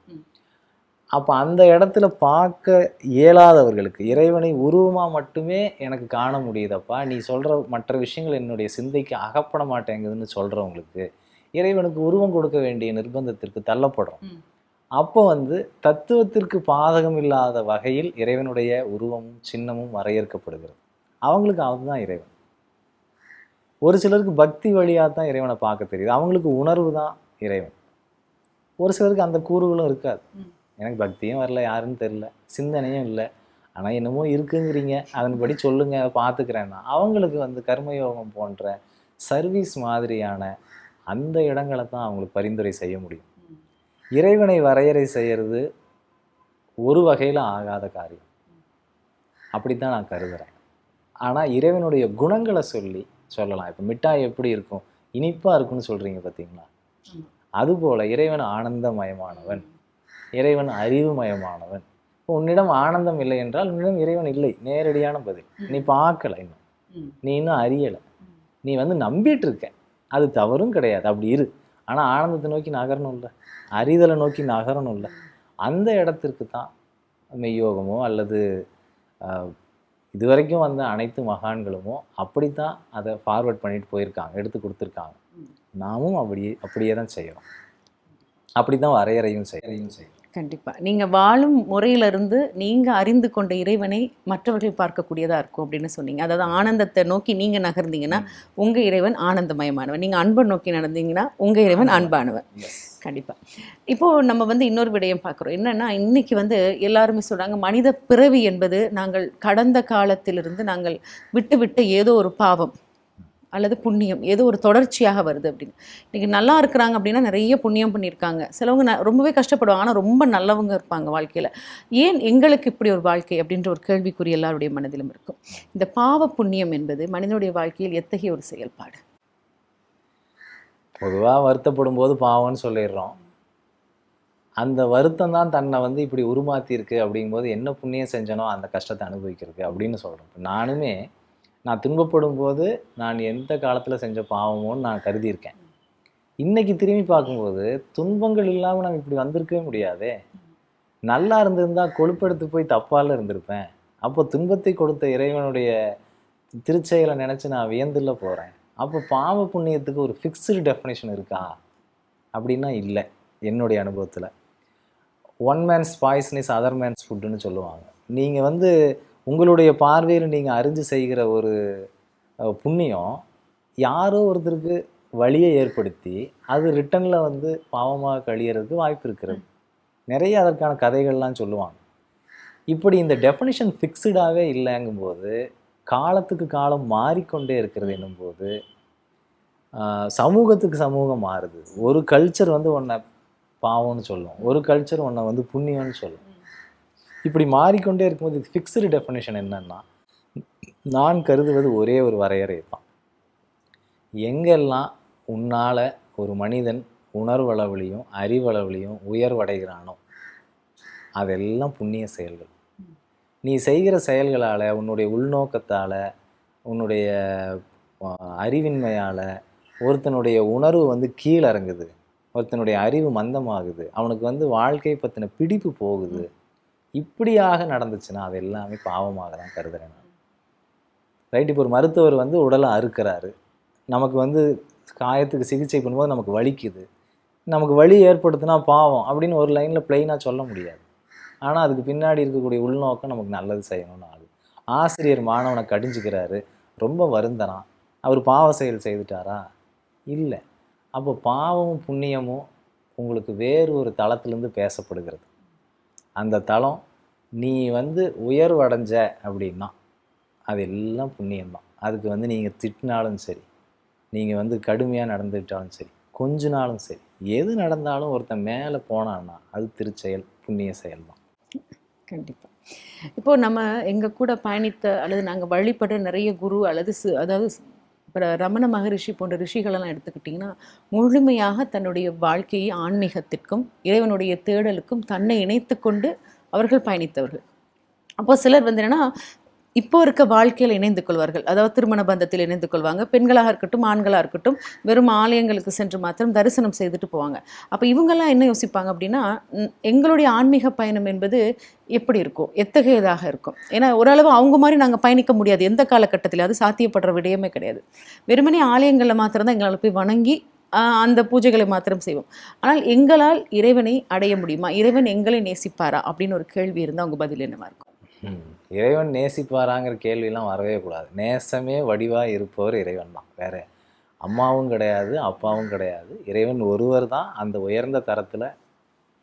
அப்போ அந்த இடத்துல பார்க்க இயலாதவர்களுக்கு இறைவனை உருவமாக மட்டுமே எனக்கு காண முடியுதப்பா, நீ சொல்கிற மற்ற விஷயங்கள் என்னுடைய சிந்தைக்கு அகப்பட மாட்டேங்குதுன்னு சொல்கிறவங்களுக்கு இறைவனுக்கு உருவம் கொடுக்க வேண்டிய நிர்பந்தத்திற்கு தள்ளப்படுறோம். அப்போ வந்து தத்துவத்திற்கு பாதகம் இல்லாத வகையில் இறைவனுடைய உருவமும் சின்னமும் வரையறுக்கப்படுகிறது. அவங்களுக்கு அதுதான் இறைவன். ஒரு சிலருக்கு பக்தி வழியாக தான் இறைவனை பார்க்க தெரியுது, அவங்களுக்கு உணர்வு தான் இறைவன். ஒரு சிலருக்கு அந்த கூறுகளும் இருக்காது, எனக்கு பக்தியும் வரல, யாருன்னு தெரில, சிந்தனையும் இல்லை, ஆனால் என்னமோ இருக்குங்கிறீங்க, அதன்படி சொல்லுங்க பார்த்துக்கிறேன்னா அவங்களுக்கு வந்து கர்மயோகம் போன்ற சர்வீஸ் மாதிரியான அந்த இடங்களை தான் அவங்களுக்கு பரிந்துரை செய்ய முடியும். இறைவனை வரையறை செய்கிறது ஒரு வகையில் ஆகாத காரியம், அப்படித்தான் நான் கருதுகிறேன். ஆனால் இறைவனுடைய குணங்களை சொல்லலாம். இப்போ மிட்டாய் எப்படி இருக்கும், இனிப்பாக இருக்குன்னு சொல்கிறீங்க பார்த்தீங்களா, அதுபோல் இறைவன் ஆனந்தமயமானவன், இறைவன் அறிவுமயமானவன். இப்போ உன்னிடம் ஆனந்தம் இல்லை என்றால் உன்னிடம் இறைவன் இல்லை, நேரடியான பதில். நீ பார்க்கல, நீ இன்னும் அறியலை, நீ வந்து நம்பிட்டு இருக்க, அது தவறும் கிடையாது, அப்படி இரு. ஆனால் ஆனந்தத்தை நோக்கி நகரணும் இல்லை, அறிதலை நோக்கி நகரணும் இல்லை. அந்த இடத்திற்கு தான் மெய்யோகமோ அல்லது இதுவரைக்கும் வந்த அனைத்து மகான்களுமோ அப்படித்தான் அதை ஃபார்வர்ட் பண்ணிட்டு போயிருக்காங்க, எடுத்து கொடுத்துருக்காங்க. நாமும் அப்படியே தான் செய்கிறோம், அப்படி தான் வரையறையும் செய்கிறோம். கண்டிப்பாக நீங்கள் வாழும் முறையிலிருந்து நீங்கள் அறிந்து கொண்ட இறைவனை மற்றவர்கள் பார்க்கக்கூடியதாக இருக்கும் அப்படின்னு சொன்னீங்க. அதாவது ஆனந்தத்தை நோக்கி நீங்கள் நகர்ந்தீங்கன்னா உங்கள் இறைவன் ஆனந்தமயமானவன், நீங்கள் அன்பை நோக்கி நடந்தீங்கன்னா உங்கள் இறைவன் அன்பானவன். கண்டிப்பாக. இப்போது நம்ம வந்து இன்னொரு விடயம் பார்க்குறோம், என்னென்னா இன்றைக்கி வந்து எல்லாருமே சொல்கிறாங்க மனித பிறவி என்பது நாங்கள் கடந்த காலத்திலிருந்து நாங்கள் விட்டு ஏதோ ஒரு பாவம், அல்லது புண்ணியம் ஏதோ ஒரு தொடர்ச்சியாக வருது அப்படின்னு. இன்றைக்கி நல்லா இருக்கிறாங்க அப்படின்னா நிறைய புண்ணியம் பண்ணியிருக்காங்க. சிலவங்க ரொம்பவே கஷ்டப்படுவாங்க, ஆனால் ரொம்ப நல்லவங்க இருப்பாங்க வாழ்க்கையில். ஏன் எங்களுக்கு இப்படி ஒரு வாழ்க்கை அப்படின்ற ஒரு கேள்விக்குறி எல்லாருடைய மனதிலும் இருக்கும். இந்த பாவ புண்ணியம் என்பது மனிதனுடைய வாழ்க்கையில் எத்தகைய ஒரு செயல்பாடு? பொதுவாக வருத்தப்படும் போது பாவம்னு சொல்லிடுறோம். அந்த வருத்தம் தான் தன்னை வந்து இப்படி உருமாற்றிருக்கு அப்படிங்கும்போது என்ன புண்ணியம் செஞ்சனோ அந்த கஷ்டத்தை அனுபவிக்கிறதுக்கு அப்படின்னு சொல்கிறோம். இப்போ நானுமே நான் துன்பப்படும் போது நான் எந்த காலத்தில் செஞ்ச பாவமோன்னு நான் கருதியிருக்கேன். இன்னைக்கு திரும்பி பார்க்கும்போது துன்பங்கள் இல்லாமல் நம்ம இப்படி வந்திருக்கவே முடியாதே. நல்லா இருந்திருந்தா கொழுப்பெடுத்து போய் தப்பால இருந்திருப்பேன். அப்போ துன்பத்தை கொடுத்த இறைவனுடைய திருச்செயலை நினச்சி நான் வியந்துல போகிறேன். அப்போ பாவ புண்ணியத்துக்கு ஒரு ஃபிக்ஸ்டு டெஃபினேஷன் இருக்கா அப்படின்னா இல்லை. என்னுடைய அனுபவத்தில் one man's poison is other man's ஃபுட்டுன்னு சொல்லுவாங்க. நீங்கள் வந்து உங்களுடைய பார்வையில் நீங்கள் அறிஞ்சு செய்கிற ஒரு புண்ணியம் யாரோ ஒருத்தருக்கு வழியை ஏற்படுத்தி அது ரிட்டனில் வந்து பாவமாக கழியறதுக்கு வாய்ப்பு இருக்கிறது. நிறைய அதற்கான கதைகள்லாம் சொல்லுவாங்க. இப்படி இந்த டெஃபினிஷன் ஃபிக்ஸ்டாகவே இல்லைங்கும்போது காலத்துக்கு காலம் மாறிக்கொண்டே இருக்கிறது என்னும்போது சமூகத்துக்கு சமூகம் மாறுது. ஒரு கல்ச்சர் வந்து உன்னை பாவம்னு சொல்லும், ஒரு கல்ச்சர் உன்னை வந்து புண்ணியம்னு சொல்லும். இப்படி மாறிக்கொண்டே இருக்கும்போது இது ஃபிக்ஸ்டு டெஃபினேஷன் என்னன்னா, நான் கருதுவது ஒரே ஒரு வரையறை தான். எங்கெல்லாம் உன்னால் ஒரு மனிதன் உணர்வளவுலையும் அறிவளவுலையும் உயர்வடைகிறானோ அதெல்லாம் புண்ணிய செயல்கள். நீ செய்கிற செயல்களால், உன்னுடைய உள்நோக்கத்தால், உன்னுடைய அறிவின்மையால் ஒருத்தனுடைய உணர்வு வந்து கீழறங்குது, ஒருத்தனுடைய அறிவு மந்தமாகுது, அவனுக்கு வந்து வாழ்க்கை பற்றின பிடிப்பு போகுது. இப்படியாக நடந்துச்சுன்னா அது எல்லாமே பாவமாக தான் கருதுறேன் நான். ரைட். இப்போ ஒரு மருத்துவர் வந்து உடலை அறுக்கிறாரு, நமக்கு வந்து காயத்துக்கு சிகிச்சை பண்ணும்போது நமக்கு வலிக்குது, நமக்கு வலி ஏற்படுத்தினா பாவம் அப்படின்னு ஒரு லைனில் பிளெயினாக சொல்ல முடியாது. ஆனால் அதுக்கு பின்னாடி இருக்கக்கூடிய உள்நோக்கம் நமக்கு நல்லது செய்யணும்னு ஆகுது. ஆசிரியர் மாணவனை கடிஞ்சிக்கிறாரு, ரொம்ப வருந்தறான், அவர் பாவ செயல் செய்துட்டாரா? இல்லை. அப்போ பாவமும் புண்ணியமும் உங்களுக்கு வேறு ஒரு தளத்திலேருந்து பேசப்படுகிறது. அந்த தளம் நீ வந்து உயர்வடைஞ்ச அப்படின்னா அது எல்லாம் புண்ணியம்தான். அதுக்கு வந்து நீங்கள் திட்டினாலும் சரி, நீங்கள் வந்து கடுமையாக நடந்துக்கிட்டாலும் சரி, கொஞ்ச நாளும் சரி, எது நடந்தாலும் ஒருத்தன் மேலே போனான்னா அது திருச்செயல், புண்ணிய செயல் தான். கண்டிப்பாக. இப்போ நம்ம எங்கள் கூட பயணித்த அல்லது நாங்கள் வழிபடுற நிறைய குரு அல்லது அதாவது இப்போ ரமண மகரிஷி போன்ற ரிஷிகளெல்லாம் எடுத்துக்கிட்டிங்கன்னா முழுமையாக தன்னுடைய வாழ்க்கையை ஆன்மீகத்திற்கும் இறைவனுடைய தேடலுக்கும் தன்னை இணைத்து கொண்டு அவர்கள் பயணித்தவர்கள். அப்போ சிலர் வந்து என்னென்னா இப்போ இருக்க வாழ்க்கையில் இணைந்து கொள்வார்கள், அதாவது திருமண பந்தத்தில் இணைந்து கொள்வாங்க. பெண்களாக இருக்கட்டும் ஆண்களாக இருக்கட்டும் வெறும் ஆலயங்களுக்கு சென்று மாத்திரம் தரிசனம் செய்துட்டு போவாங்க. அப்போ இவங்கெல்லாம் என்ன யோசிப்பாங்க அப்படின்னா, எங்களுடைய ஆன்மீக பயணம் என்பது எப்படி இருக்கும், எத்தகையதாக இருக்கும்? ஏன்னா ஓரளவு அவங்க மாதிரி நாங்கள் பயணிக்க முடியாது எந்த காலகட்டத்தில், அது சாத்தியப்படுற விடயமே கிடையாது. வெறுமனே ஆலயங்களில் மாத்திரம்தான் எங்களால் போய் வணங்கி அந்த பூஜைகளை மாத்திரம் செய்வோம். ஆனால் எங்களால் இறைவனை அடைய முடியுமா, இறைவன் எங்களை நேசிப்பாரா அப்படின்னு ஒரு கேள்வி இருந்தால் அவங்க பதில் என்னவா இருக்கும்? இறைவன் நேசிப்பாராங்கிற கேள்வியெல்லாம் வரவே கூடாது. நேசமே வடிவாக இருப்பவர் இறைவன் தான். வேற அம்மாவும் கிடையாது, அப்பாவும் கிடையாது. இறைவன் ஒருவர் தான் அந்த உயர்ந்த தரத்தில்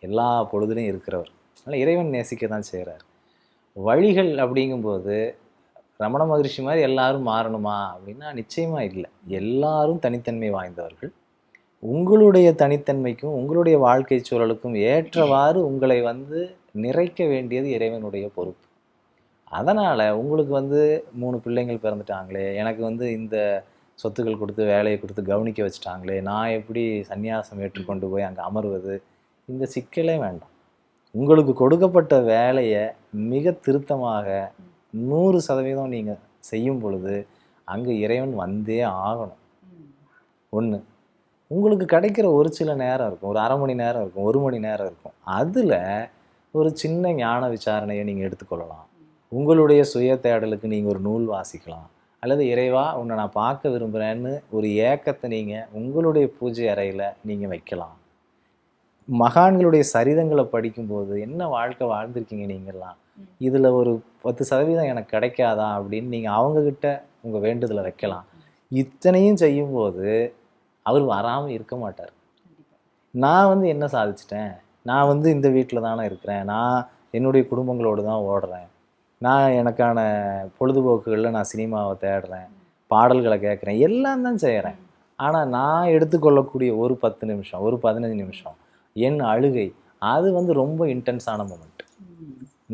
எல்லா பொழுதுலையும் இருக்கிறவர். அதனால் இறைவன் நேசிக்க தான் செய்கிறார். வழிகள் அப்படிங்கும்போது ரமண மகரிஷி மாதிரி எல்லாரும் மாறணுமா அப்படின்னா நிச்சயமாக இல்லை. எல்லாரும் தனித்தன்மை வாய்ந்தவர்கள். உங்களுடைய தனித்தன்மைக்கும் உங்களுடைய வாழ்க்கை சூழலுக்கும் ஏற்றவாறு உங்களை வந்து நிறைக்க வேண்டியது இறைவனுடைய பொறுப்பு. அதனால் உங்களுக்கு வந்து 3 பிள்ளைங்கள் பிறந்துட்டாங்களே, எனக்கு வந்து இந்த சொத்துக்கள் கொடுத்து வேலையை கொடுத்து கவனிக்க வச்சுட்டாங்களே, நான் எப்படி சந்நியாசம் ஏற்றுக்கொண்டு போய் அங்கே அமர்வது, இந்த சிக்கலே வேண்டாம். உங்களுக்கு கொடுக்கப்பட்ட வேலையை மிக திருத்தமாக 100% நீங்கள் செய்யும் பொழுது அங்கே இறைவன் வந்தே ஆகணும். ஒன்று, உங்களுக்கு கிடைக்கிற ஒரு சில நேரம் இருக்கும், ஒரு 1/2 மணி நேரம் இருக்கும், 1 மணி நேரம் இருக்கும், அதில் ஒரு சின்ன ஞான விசாரணையை நீங்கள் எடுத்துக்கொள்ளலாம். உங்களுடைய சுய தேடலுக்கு நீங்கள் ஒரு நூல் வாசிக்கலாம், அல்லது இறைவா உன்னை நான் பார்க்க விரும்புகிறேன்னு ஒரு ஏக்கத்தை நீங்கள் உங்களுடைய பூஜை அறையில் நீங்கள் வைக்கலாம். மகான்களுடைய சரிதங்களை படிக்கும்போது என்ன வாழ்க்கை வாழ்ந்திருக்கீங்க நீங்கள்லாம், இதில் ஒரு 10% எனக்கு கிடைக்காதா அப்படின்னு நீங்கள் அவங்கக்கிட்ட உங்கள் வேண்டுதலை வைக்கலாம். இத்தனையும் செய்யும்போது அவர் வராமல் இருக்க மாட்டார். நான் வந்து என்ன சாதிச்சிட்டேன், நான் வந்து இந்த வீட்டில் தானே இருக்கிறேன், நான் என்னுடைய குடும்பங்களோடு தான் ஓடுறேன், நான் எனக்கான பொழுதுபோக்குகளில் நான் சினிமாவை தேடுறேன், பாடல்களை கேட்குறேன், எல்லாம் தான் செய்கிறேன். ஆனால் நான் எடுத்துக்கொள்ளக்கூடிய ஒரு 10 நிமிஷம், ஒரு 15 நிமிஷம் என் அழுகை, அது வந்து ரொம்ப இன்டென்ஸான மூமெண்ட்.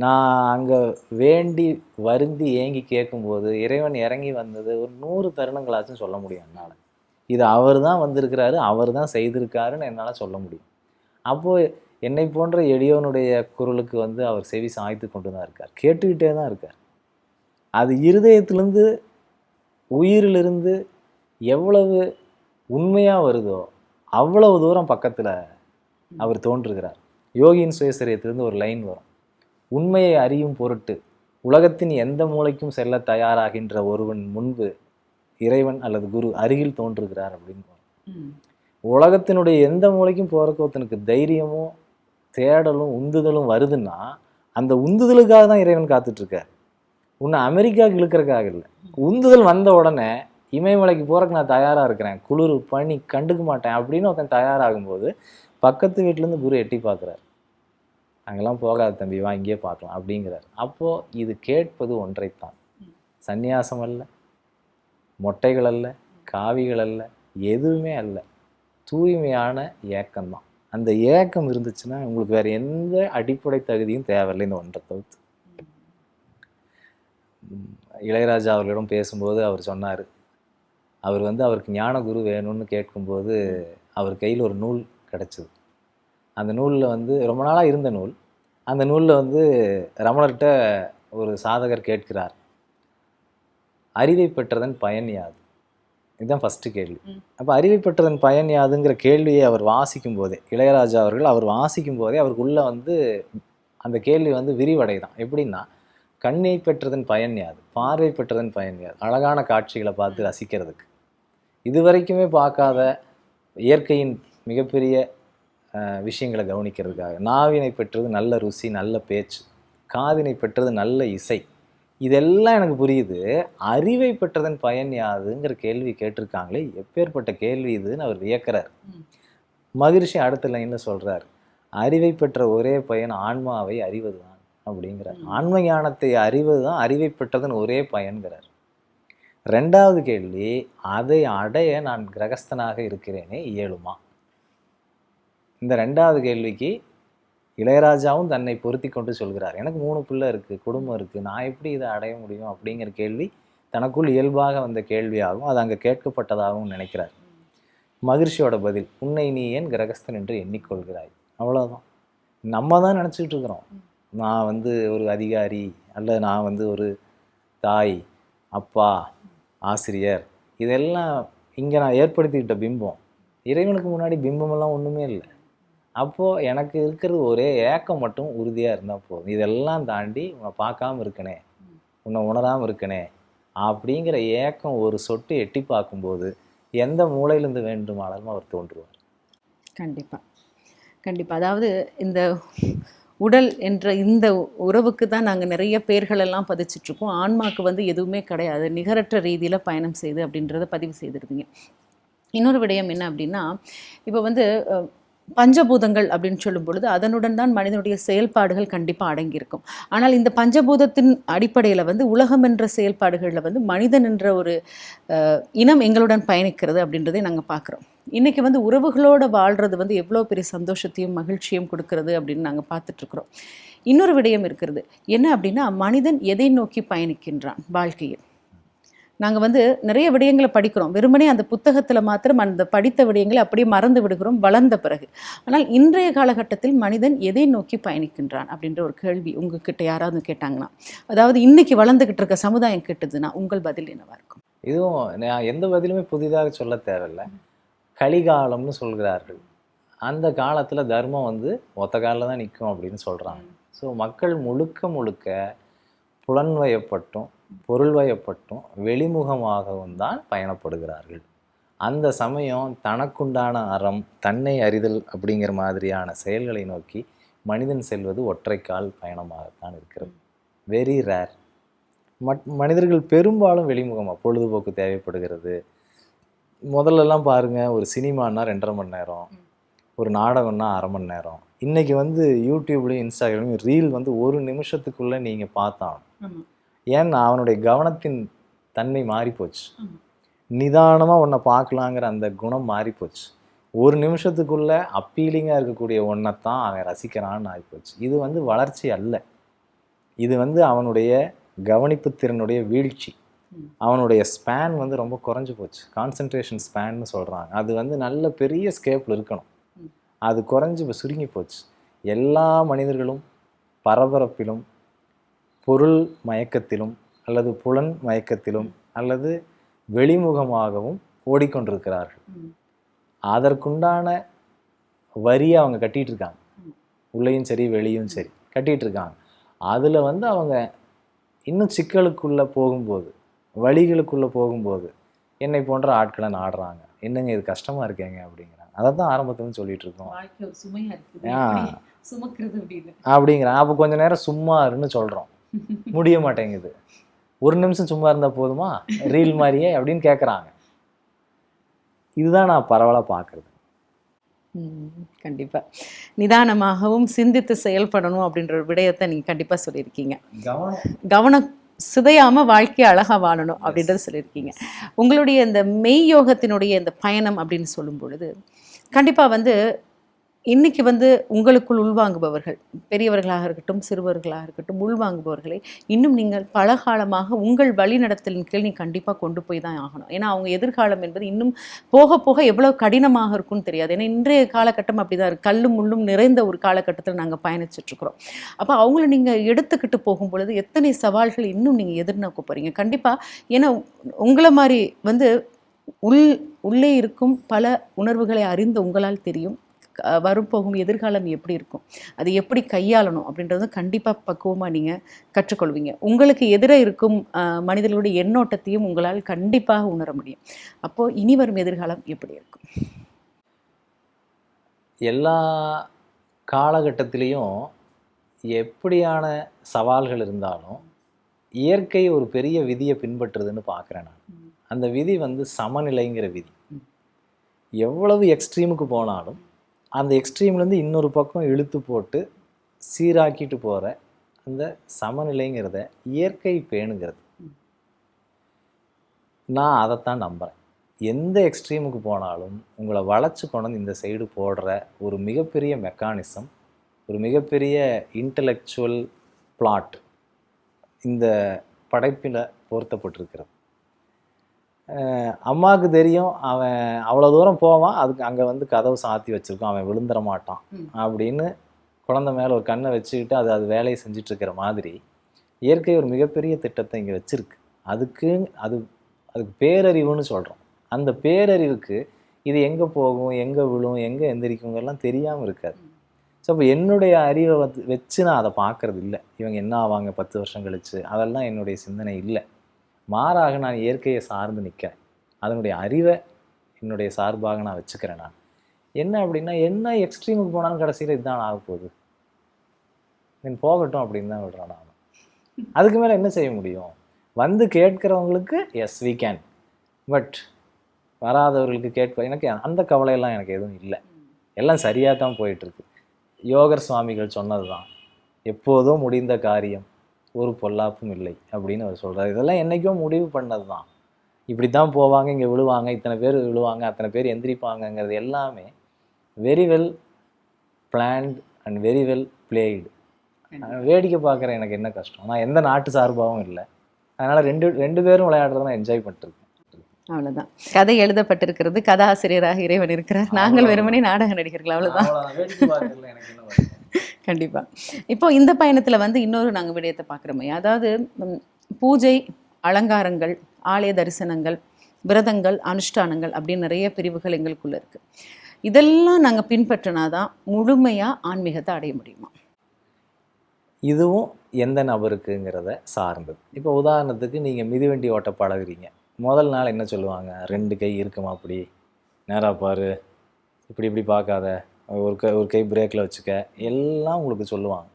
நான் அங்கே வேண்டி வருந்தி ஏங்கி கேட்கும்போது இறைவன் இறங்கி வந்தது ஒரு 100 தருணங்களாச்சும் சொல்ல முடியும் என்னால். இது அவர் தான் வந்திருக்கிறாரு, அவர் தான் செய்திருக்காருன்னு என்னால் சொல்ல முடியும். அப்போது என்னை போன்ற எளியோனுடைய குரலுக்கு வந்து அவர் செவி சாய்த்து கொண்டு தான் இருக்கார், கேட்டுக்கிட்டே தான் இருக்கார். அது இருதயத்திலிருந்து உயிரிலிருந்து எவ்வளவு உண்மையாக வருதோ அவ்வளவு தூரம் பக்கத்தில் அவர் தோன்றுகிறார். யோகியின் சுயசரியத்திலிருந்து ஒரு லைன் வரும், உண்மையை அறியும் பொருட்டு உலகத்தின் எந்த மூலைக்கும் செல்ல தயாராகின்ற ஒருவன் முன்பு இறைவன் அல்லது குரு அருகில் தோன்றுகிறார் அப்படின்னு. உலகத்தினுடைய எந்த மூலைக்கும் போறதுக்கு ஒருத்தனுக்கு தைரியமும் தேடலும் உந்துதலும் வருதுன்னா அந்த உந்துதலுக்காக தான் இறைவன் காத்துட்டு இருக்கார். உன்னை அமெரிக்காவுக்கு இழுக்கிறதுக்காக இல்லை. உந்துதல் வந்த உடனே இமயமலைக்கு போறதுக்கு நான் தயாரா இருக்கிறேன், குளிர் பனி கண்டுக்க மாட்டேன் அப்படின்னு ஒருத்தன் தயாராகும்போது பக்கத்து வீட்டிலேருந்து குரு எட்டி பார்க்குறார், அங்கெல்லாம் போகாத தம்பி, வா இங்கேயே பார்க்கலாம் அப்படிங்கிறார். அப்போது இது கேட்பது ஒன்றைத்தான், சந்நியாசம் அல்ல, மொட்டைகள் அல்ல, காவிகள் அல்ல, எதுவுமே அல்ல, தூய்மையான ஏக்கம்தான். அந்த ஏக்கம் இருந்துச்சுன்னா உங்களுக்கு வேறு எந்த அடிப்படை தகுதியும் தேவையில்லை இந்த ஒன்றை தவிர்த்து. இளையராஜா அவர்களிடம் பேசும்போது அவர் சொன்னார், அவர் வந்து அவருக்கு ஞான குரு வேணும்னு கேட்கும்போது அவர் கையில் ஒரு நூல் கிடச்சிது. அந்த நூலில் வந்து ரொம்ப நாளாக இருந்த நூல். அந்த நூலில் வந்து ரமணர்கிட்ட ஒரு சாதகர் கேட்கிறார், அறிவை பெற்றதன் பயன் யாது? இதுதான் ஃபஸ்ட்டு கேள்வி. அப்போ அறிவை பெற்றதன் பயன் யாதுங்கிற கேள்வியை அவர் வாசிக்கும் போதே, இளையராஜா அவர்கள் அவர் வாசிக்கும் போதே அவருக்குள்ளே வந்து அந்த கேள்வி வந்து விரிவடைதான். எப்படின்னா, கண்ணை பெற்றதன் பயன் யாது, பார்வை பெற்றதன் பயன் யாது, அழகான காட்சிகளை பார்த்து ரசிக்கிறதுக்கு, இது வரைக்குமே பார்க்காத இயற்கையின் மிகப்பெரிய விஷயங்களை கவனிக்கிறதுக்காக, நாவினை பெற்றது நல்ல ருசி, நல்ல பேச்சு, காதினை பெற்றது நல்ல இசை, இதெல்லாம் எனக்கு புரியுது, அறிவை பெற்றதன் பயன் யாதுங்கிற கேள்வி கேட்டிருக்காங்களே, எப்பேற்பட்ட கேள்வி இதுன்னு அவர் வியக்கிறார். மகிழ்ச்சி அடுத்த லைனில் சொல்கிறார், அறிவை பெற்ற ஒரே பயன் ஆன்மாவை அறிவது தான் அப்படிங்கிறார். ஆன்ம ஞானத்தை அறிவது தான் அறிவை பெற்றதன் ஒரே பயன்கிறார். ரெண்டாவது கேள்வி, அதை அடைய நான் கிரகஸ்தனாக இருக்கிறேனே இயலுமா? இந்த ரெண்டாவது கேள்விக்கு இளையராஜாவும் தன்னை பொருத்தி கொண்டு சொல்கிறார், எனக்கு 3 பிள்ளை இருக்குது, குடும்பம் இருக்குது, நான் எப்படி இதை அடைய முடியும் அப்படிங்கிற கேள்வி தனக்குள் இயல்பாக வந்த கேள்வியாகவும் அது அங்கே கேட்கப்பட்டதாகவும் நினைக்கிறார். மகிழ்ச்சியோட பதில், உன்னை நீ ஏன் கிரகஸ்தன் என்று எண்ணிக்கொள்கிறாய்? அவ்வளோதான். நம்ம தான் நினச்சிக்கிட்டு இருக்கிறோம், நான் வந்து ஒரு அதிகாரி, அல்ல நான் வந்து ஒரு தாய், அப்பா, ஆசிரியர், இதெல்லாம் இங்கே நான் ஏற்படுத்திக்கிட்ட பிம்பம். இறைவனுக்கு முன்னாடி பிம்பமெல்லாம் ஒன்றுமே இல்லை. அப்போது எனக்கு இருக்கிறது ஒரே ஏக்கம் மட்டும் உறுதியாக இருந்தால் போதும். இதெல்லாம் தாண்டி உன்னை பார்க்காம இருக்கனே, உன்னை உணராமல் இருக்கனே அப்படிங்கிற ஏக்கம் ஒரு சொட்டு எட்டி பார்க்கும்போது எந்த மூலையிலேருந்து வேண்டுமானாலும் அவர் தோன்றுவார். கண்டிப்பாக கண்டிப்பாக. அதாவது இந்த உடல் என்ற இந்த உறவுக்கு தான் நாங்கள் நிறைய பேர்களெல்லாம் பதிச்சிட்ருக்கோம். ஆன்மாவுக்கு வந்து எதுவுமே கிடையாது, நிகரற்ற ரீதியில் பயணம் செய்து அப்படின்றத பதிவு செய்திருந்தீங்க. இன்னொரு விடயம் என்ன அப்படின்னா, இப்போ வந்து பஞ்சபூதங்கள் அப்படின்னு சொல்லும் பொழுது அதனுடன் தான் மனிதனுடைய செயல்பாடுகள் கண்டிப்பாக அடங்கியிருக்கும். ஆனால் இந்த பஞ்சபூதத்தின் அடிப்படையில் வந்து உலகம் என்ற செயல்பாடுகளில் வந்து மனிதன் என்ற ஒரு இனம் எங்களுடன் பயணிக்கிறது அப்படின்றதை நாங்கள் பார்க்குறோம். இன்றைக்கி வந்து உறவுகளோடு வாழ்கிறது வந்து எவ்வளோ பெரிய சந்தோஷத்தையும் மகிழ்ச்சியும் கொடுக்கறது அப்படின்னு நாங்கள் பார்த்துட்ருக்குறோம். இன்னொரு விடயம் இருக்கிறது என்ன அப்படின்னா, மனிதன் எதை நோக்கி பயணிக்கின்றான் வாழ்க்கையில். நாங்கள் வந்து நிறைய விடயங்களை படிக்கிறோம், வெறுமனே அந்த புத்தகத்தில் மாத்திரம் அந்த படித்த விடயங்களை அப்படியே மறந்து விடுகிறோம் வளர்ந்த பிறகு. ஆனால் இன்றைய காலகட்டத்தில் மனிதன் எதை நோக்கி பயணிக்கின்றான் அப்படின்ற ஒரு கேள்வி உங்ககிட்ட யாராவது கேட்டாங்கன்னா, அதாவது இன்னைக்கு வளர்ந்துக்கிட்டு இருக்க சமுதாயம் கேட்டதுன்னா உங்கள் பதில் என்னவா இருக்கும்? இதுவும் நான் எந்த பதிலுமே புதிதாக சொல்ல தேவையில்லை. கலிகாலம்னு சொல்கிறார்கள். அந்த காலத்தில் தர்மம் வந்து ஒத்த காலில் தான் நிற்கும் அப்படின்னு சொல்கிறாங்க. ஸோ மக்கள் முழுக்க முழுக்க புலன்வயப்பட்டும் பொருள்வயப்பட்டும் வெளிமுகமாகவும் தான் பயணப்படுகிறார்கள். அந்த சமயம் தனக்குண்டான அறம், தன்னை அறிதல் அப்படிங்கிற மாதிரியான செயல்களை நோக்கி மனிதன் செல்வது ஒற்றைக்கால் பயணமாகத்தான் இருக்கிறது. Very rare. மனிதர்கள் பெரும்பாலும் வெளிமுகமாக பொழுதுபோக்கு தேவைப்படுகிறது. முதல்லலாம் பாருங்கள், ஒரு சினிமானா 2.5 மணி நேரம், ஒரு நாடகம்னா 1/2 மணி நேரம். இன்றைக்கி வந்து யூடியூப்லேயும் இன்ஸ்டாகிராம்லையும் ரீல் வந்து 1 நிமிஷத்துக்குள்ளே நீங்கள் பார்த்தாலும், ஏன்னா அவனுடைய கவனத்தின் தன்மை மாறி போச்சு. நிதானமாக உன்னை பார்க்கலாங்கிற அந்த குணம் மாறிப்போச்சு. ஒரு நிமிஷத்துக்குள்ள அப்பீலிங்காக இருக்கக்கூடிய ஒன்றைத்தான் அவன் ரசிக்கிறான்னு ஆகிப்போச்சு. இது வந்து வளர்ச்சி அல்ல, இது வந்து அவனுடைய கவனிப்பு திறனுடைய வீழ்ச்சி. அவனுடைய ஸ்பேன் வந்து ரொம்ப குறைஞ்சி போச்சு. கான்சன்ட்ரேஷன் ஸ்பேன்னு சொல்கிறாங்க. அது வந்து நல்ல பெரிய ஸ்கேப்பில் இருக்கணும், அது குறைஞ்சி இப்போ சுருங்கி போச்சு. எல்லா மனிதர்களும் பரபரப்பிலும் பொருள் மயக்கத்திலும் அல்லது புலன் மயக்கத்திலும் அல்லது வெளிமுகமாகவும் ஓடிக்கொண்டிருக்கிறார்கள். அதற்குண்டான வரியை அவங்க கட்டிகிட்டு இருக்காங்க, உள்ளேயும் சரி வெளியும் சரி கட்டிகிட்டு இருக்காங்க. அதில் வந்து அவங்க இன்னும் சிக்கலுக்குள்ளே போகும்போது, வழிகளுக்குள்ளே போகும்போது என்னை போன்ற ஆட்களை நாடுறாங்க. என்னங்க இது கஷ்டமாக இருக்கேங்க அப்படிங்கிறாங்க. அதை தான் ஆரம்பத்துலேருந்து சொல்லிட்டு இருக்கோம். அப்படிங்கிறாங்க. அப்போ கொஞ்ச நேரம் சும்மா இருன்னு சொல்கிறோம், முடிய மாட்டேங்குது. ஒரு நிமிஷம் சும்மா இருந்தால் போதுமா ரீல் மாதிரியே அப்படின்னு கேட்குறாங்க. இதுதான் நான் பரவலாக பார்க்குறது. கண்டிப்பாக நிதானமாகவும் சிந்தித்து செயல்படணும் அப்படின்ற ஒரு விடயத்தை நீங்கள் கண்டிப்பாக சொல்லியிருக்கீங்க. கவனம் சிதையாமல் வாழ்க்கையை அழகாக வாழணும் அப்படின்றத சொல்லியிருக்கீங்க. உங்களுடைய இந்த மெய் யோகத்தினுடைய இந்த பயணம் அப்படின்னு சொல்லும் பொழுது கண்டிப்பாக வந்து இன்னைக்கு வந்து உங்களுக்குள் உள்வாங்குபவர்கள், பெரியவர்களாக இருக்கட்டும் சிறுவர்களாக இருக்கட்டும், உள்வாங்குபவர்களை இன்னும் நீங்கள் பல காலமாக உங்கள் வழிநடத்தலின் கீழ் நீங்கள் கண்டிப்பாக கொண்டு போய் தான் ஆகணும். ஏன்னா அவங்க எதிர்காலம் என்பது இன்னும் போக போக எவ்வளோ கடினமாக இருக்கும்னு தெரியாது. ஏன்னா இன்றைய காலகட்டம் அப்படி தான் இருக்குது, கல்லும் முள்ளும் நிறைந்த ஒரு காலகட்டத்தில் நாங்கள் பயணிச்சிட்ருக்குறோம். அப்போ அவங்கள நீங்கள் எடுத்துக்கிட்டு போகும் பொழுது எத்தனை சவால்கள் இன்னும் நீங்கள் எதிர்நோக்க போகிறீங்க கண்டிப்பாக. ஏன்னா உங்களை மாதிரி வந்து உள்ளே இருக்கும் பல உணர்வுகளை அறிந்த உங்களால் தெரியும் வரப்போகும் எதிர்காலம் எப்படி இருக்கும், அது எப்படி கையாளணும் அப்படின்றதும் கண்டிப்பாக பக்குவமாக நீங்கள் கற்றுக்கொள்வீங்க. உங்களுக்கு எதிரே இருக்கும் மனிதர்களுடைய எண்ணோட்டத்தையும் உங்களால் கண்டிப்பாக உணர முடியும். அப்போது இனி வரும் எதிர்காலம் எப்படி இருக்கும்? எல்லா காலகட்டத்திலையும் எப்படியான சவால்கள் இருந்தாலும் இயற்கை ஒரு பெரிய விதியை பின்பற்றுதுன்னு பார்க்குறேன் நான். அந்த விதி வந்து சமநிலைங்கிற விதி. எவ்வளவு எக்ஸ்ட்ரீமுக்கு போனாலும் அந்த எக்ஸ்ட்ரீம்லேருந்து இன்னொரு பக்கம் இழுத்து போட்டு சீராக்கிட்டு போகிற அந்த சமநிலைங்கிறத இயற்கை பேணுங்கிறது. நான் அதைத்தான் நம்புகிறேன். எந்த எக்ஸ்ட்ரீமுக்கு போனாலும் உங்களை வளைச்சு கொண்டு இந்த சைடு போடுற ஒரு மிகப்பெரிய மெக்கானிசம், ஒரு மிகப்பெரிய இன்டலெக்சுவல் பிளாட் இந்த படைப்பில் பொருத்தப்பட்டிருக்கிறது. அம்மாவுக்கு தெரியும் அவன் அவ்வளோ தூரம் போவான், அதுக்கு அங்கே வந்து கதவு சாத்தி வச்சுருக்கோம், அவன் விழுந்துட மாட்டான் அப்படின்னு குழந்தை மேலே ஒரு கண்ணை வச்சுக்கிட்டு அது வேலையை செஞ்சிட்ருக்கிற மாதிரி இயற்கை ஒரு மிகப்பெரிய திட்டத்தை இங்கே வச்சுருக்கு. அதுக்கு பேரறிவுன்னு சொல்கிறோம். அந்த பேரறிவுக்கு இது எங்கே போகும், எங்கே விழும், எங்கே எந்திரிக்குங்கெல்லாம் தெரியாமல் இருக்காது. ஸோ அப்போ என்னுடைய அறிவை வச்சு நான் அதை பார்க்குறது இல்லை. இவங்க என்ன ஆவாங்க 10 வருஷம் கழிச்சு, அதெல்லாம் என்னுடைய சிந்தனை இல்லை. மாறாக நான் இயற்கையை சார்ந்து நிற்கிறேன். அதனுடைய அறிவை என்னுடைய சார்பாக நான் வச்சுக்கிறேன். நான் என்ன அப்படின்னா, என்ன எக்ஸ்ட்ரீமுக்கு போனாலும் கடைசியில் இதுதான் ஆக போகுது, நீ போகட்டும் அப்படின்னு தான் விடுறேன் நான். அதுக்கு மேலே என்ன செய்ய முடியும்? வந்து கேட்குறவங்களுக்கு எஸ் வி கேன், பட் வராதவர்களுக்கு எனக்கு அந்த கவலையெல்லாம் எனக்கு எதுவும் இல்லை. எல்லாம் சரியாக தான் போயிட்டுருக்கு. யோகர் சுவாமிகள் சொன்னது தான், எப்போதும் முடிந்த காரியம் ஒரு பொல்லாப்பும் இல்லை அப்படின்னு அவர் சொல்கிறார். இதெல்லாம் என்றைக்கோ முடிவு பண்ணது தான். இப்படி தான் போவாங்க, இங்கே விழுவாங்க, இத்தனை பேர் விழுவாங்க, அத்தனை பேர் எந்திரிப்பாங்கங்கிறது எல்லாமே very well planned and very well played. வேடிக்கை பார்க்குற எனக்கு என்ன கஷ்டம்? நான் எந்த நாட்டு சார்பாகவும் இல்லை. அதனால் ரெண்டு பேரும் விளையாடுறத நான் என்ஜாய் பண்ணிட்டுருக்கேன். அவ்வளோதான். கதை எழுதப்பட்டிருக்கிறது, கதாசிரியராக இறைவன் இருக்கிறார், நாங்கள் வெறுமனே நாடக நடிகர்கள், அவ்வளோதான். கண்டிப்பாக. இப்போ இந்த பயணத்தில் வந்து இன்னொரு நாங்கள் விடயத்தை பார்க்குறோமே, அதாவது பூஜை, அலங்காரங்கள், ஆலய தரிசனங்கள், விரதங்கள், அனுஷ்டானங்கள் அப்படின்னு நிறைய பிரிவுகள் எங்களுக்குள்ளே இருக்குது. இதெல்லாம் நாங்கள் பின்பற்றினாதான் முழுமையாக ஆன்மீகத்தை அடைய முடியுமா? இதுவும் எந்த நபருக்குங்கிறத சார்ந்தது. இப்போ உதாரணத்துக்கு நீங்கள் மிதிவண்டி ஓட்ட பழகுறீங்க. முதல் நாள் என்ன சொல்லுவாங்க? 2 கை இருக்குமா, அப்படி நேராக பாரு, இப்படி பார்க்காத, ஒரு கை பிரேக்கில் வச்சுக்க, எல்லாம் உங்களுக்கு சொல்லுவாங்க.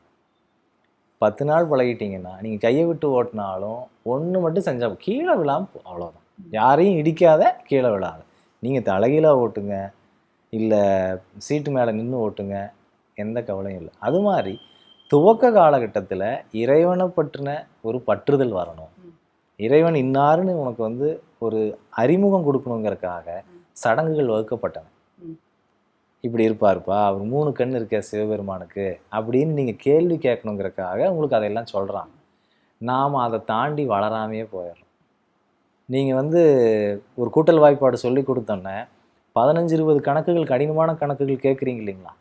10 நாள் பழகிட்டீங்கன்னா நீங்கள் கையை விட்டு ஓட்டினாலும் ஒன்று மட்டும் செஞ்சால் கீழே விழாமல் அவ்வளோதான். யாரையும் இடிக்காத, கீழே விழாத. நீங்கள் தலைகீழாக ஓட்டுங்க, இல்லை சீட்டு மேலே நின்று ஓட்டுங்க, எந்த கவலையும் இல்லை. அது மாதிரி துவக்க காலகட்டத்தில் இறைவனை பற்றின ஒரு பற்றுதல் வரணும். இறைவன் இன்னாருன்னு உனக்கு வந்து ஒரு அறிமுகம் கொடுக்கணுங்கிறதுக்காக சடங்குகள் வகுக்கப்பட்டன. இப்படி இருப்பாருப்பா, அவர் 3 கண் இருக்க சிவபெருமானுக்கு அப்படின்னு நீங்கள் கேள்வி கேட்கணுங்கிறதுக்காக உங்களுக்கு அதையெல்லாம் சொல்கிறாங்க. நாம் அதை தாண்டி வளராமையே போயிடுறோம். நீங்கள் வந்து ஒரு கூட்டல் வாய்ப்பாடு சொல்லி கொடுத்தோன்னே 15-20 கணக்குகள், கடினமான கணக்குகள் கேட்குறீங்க இல்லைங்களா?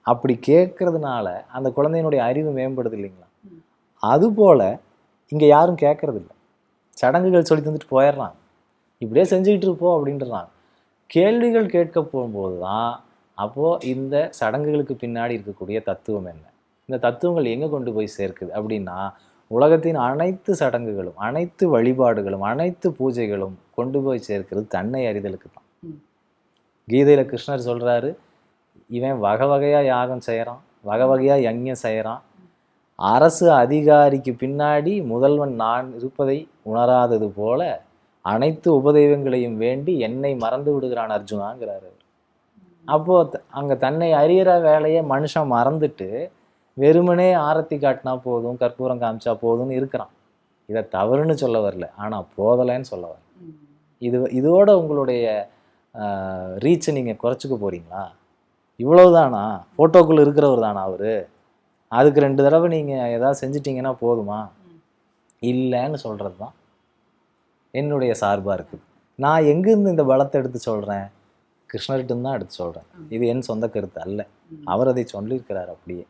அப்படி கேட்கறதுனால அந்த குழந்தையினுடைய அறிவு மேம்படுது இல்லைங்களா? அதுபோல் இங்கே யாரும் கேட்கறது இல்லை. சடங்குகள் சொல்லி தந்துட்டு போயிடுறாங்க, இப்படியே செஞ்சுக்கிட்டு இருப்போம் அப்படின்றாங்க. கேள்விகள் கேட்க போகும்போது தான் அப்போது இந்த சடங்குகளுக்கு பின்னாடி இருக்கக்கூடிய தத்துவம் என்ன, இந்த தத்துவங்கள் எங்கே கொண்டு போய் சேர்க்குது அப்படின்னா, உலகத்தின் அனைத்து சடங்குகளும், அனைத்து வழிபாடுகளும், அனைத்து பூஜைகளும் கொண்டு போய் சேர்க்கிறது தன்னை அறிதலுக்கு தான். கீதையில் கிருஷ்ணர் சொல்கிறாரு, இவன் வகை வகையாக யாகம் செய்கிறான், வகை வகையாக யஞ்ஞம் செய்கிறான், அரசு அதிகாரிக்கு பின்னாடி முதல்வன் நான் இருப்பதை உணராதது போல அனைத்து உபதெய்வங்களையும் வேண்டி என்னை மறந்து விடுகிறான் அர்ஜுனாங்கிறாரு. அப்போது அங்கே தன்னை அறிகிற வேலையை மனுஷன் மறந்துட்டு வெறுமனே ஆரத்தி காட்டினா போதும், கற்பூரம் காமிச்சா போதும்னு இருக்கிறான். இதை தவறுன்னு சொல்ல வரல, ஆனால் போதலைன்னு சொல்ல வரல. இதோட உங்களுடைய ரீச்சை நீங்கள் குறைச்சிக்க போகிறீங்களா? இவ்வளவுதானா? ஃபோட்டோக்குள்ளே இருக்கிறவர் தானா அவர்? அதுக்கு 2 தடவை நீங்கள் ஏதாவது செஞ்சிட்டிங்கன்னா போதுமா? இல்லைன்னு சொல்கிறது தான் என்னுடைய சார்பாக இருக்குது. நான் எங்கேருந்து இந்த பலத்தை எடுத்து சொல்கிறேன்? கிருஷ்ணர்கிட்ட தான் எடுத்து சொல்கிறேன். இது என் சொந்த கருத்து அல்ல, அவர் அதை சொல்லியிருக்கிறார். அப்படியே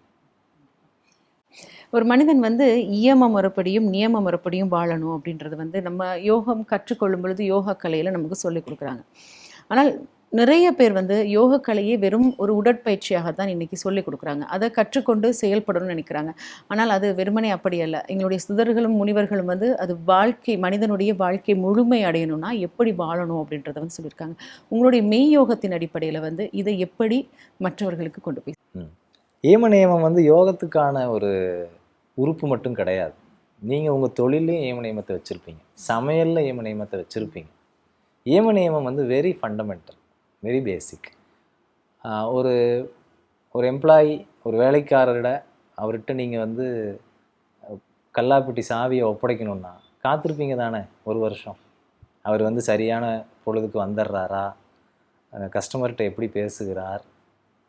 ஒரு மனிதன் வந்து இயம முறைப்படியும் நியம முறைப்படியும் வாழணும் அப்படின்றது வந்து நம்ம யோகம் கற்றுக்கொள்ளும் பொழுது யோகா கலையில் நமக்கு சொல்லிக் கொடுக்குறாங்க. ஆனால் நிறைய பேர் வந்து யோக கலையை வெறும் ஒரு உடற்பயிற்சியாக தான் இன்றைக்கி சொல்லிக் கொடுக்குறாங்க. அதை கற்றுக்கொண்டு செயல்படணும்னு நினைக்கிறாங்க. ஆனால் அது வெறுமனே அப்படி அல்ல. எங்களுடைய சித்தர்களும் முனிவர்களும் வந்து அது வாழ்க்கை, மனிதனுடைய வாழ்க்கை முழுமை அடையணும்னா எப்படி வாழணும் அப்படின்றத வந்து சொல்லியிருக்காங்க. உங்களுடைய மெய் யோகத்தின் அடிப்படையில் வந்து இதை எப்படி மற்றவர்களுக்கு கொண்டு போய் ஏம நியமம் வந்து யோகத்துக்கான ஒரு உறுப்பு மட்டும் கிடையாது. நீங்கள் உங்கள் தொழிலையும் ஏம நியமத்தை வச்சுருப்பீங்க, சமையலில் ஏம நியமத்தை வச்சுருப்பீங்க. ஏம நியமம் வந்து வெரி ஃபண்டமெண்டல், வெரி பேசிக். ஒரு ஒரு எம்ப்ளாயி, ஒரு வேலைக்காரரிட அவர்கிட்ட நீங்கள் வந்து கல்லாப்பெட்டி சாவியை ஒப்படைக்கணுன்னா காத்திருப்பீங்க தானே 1 வருஷம். அவர் வந்து சரியான பொழுதுக்கு வந்துடுறாரா, கஸ்டமர்கிட்ட எப்படி பேசுகிறார்,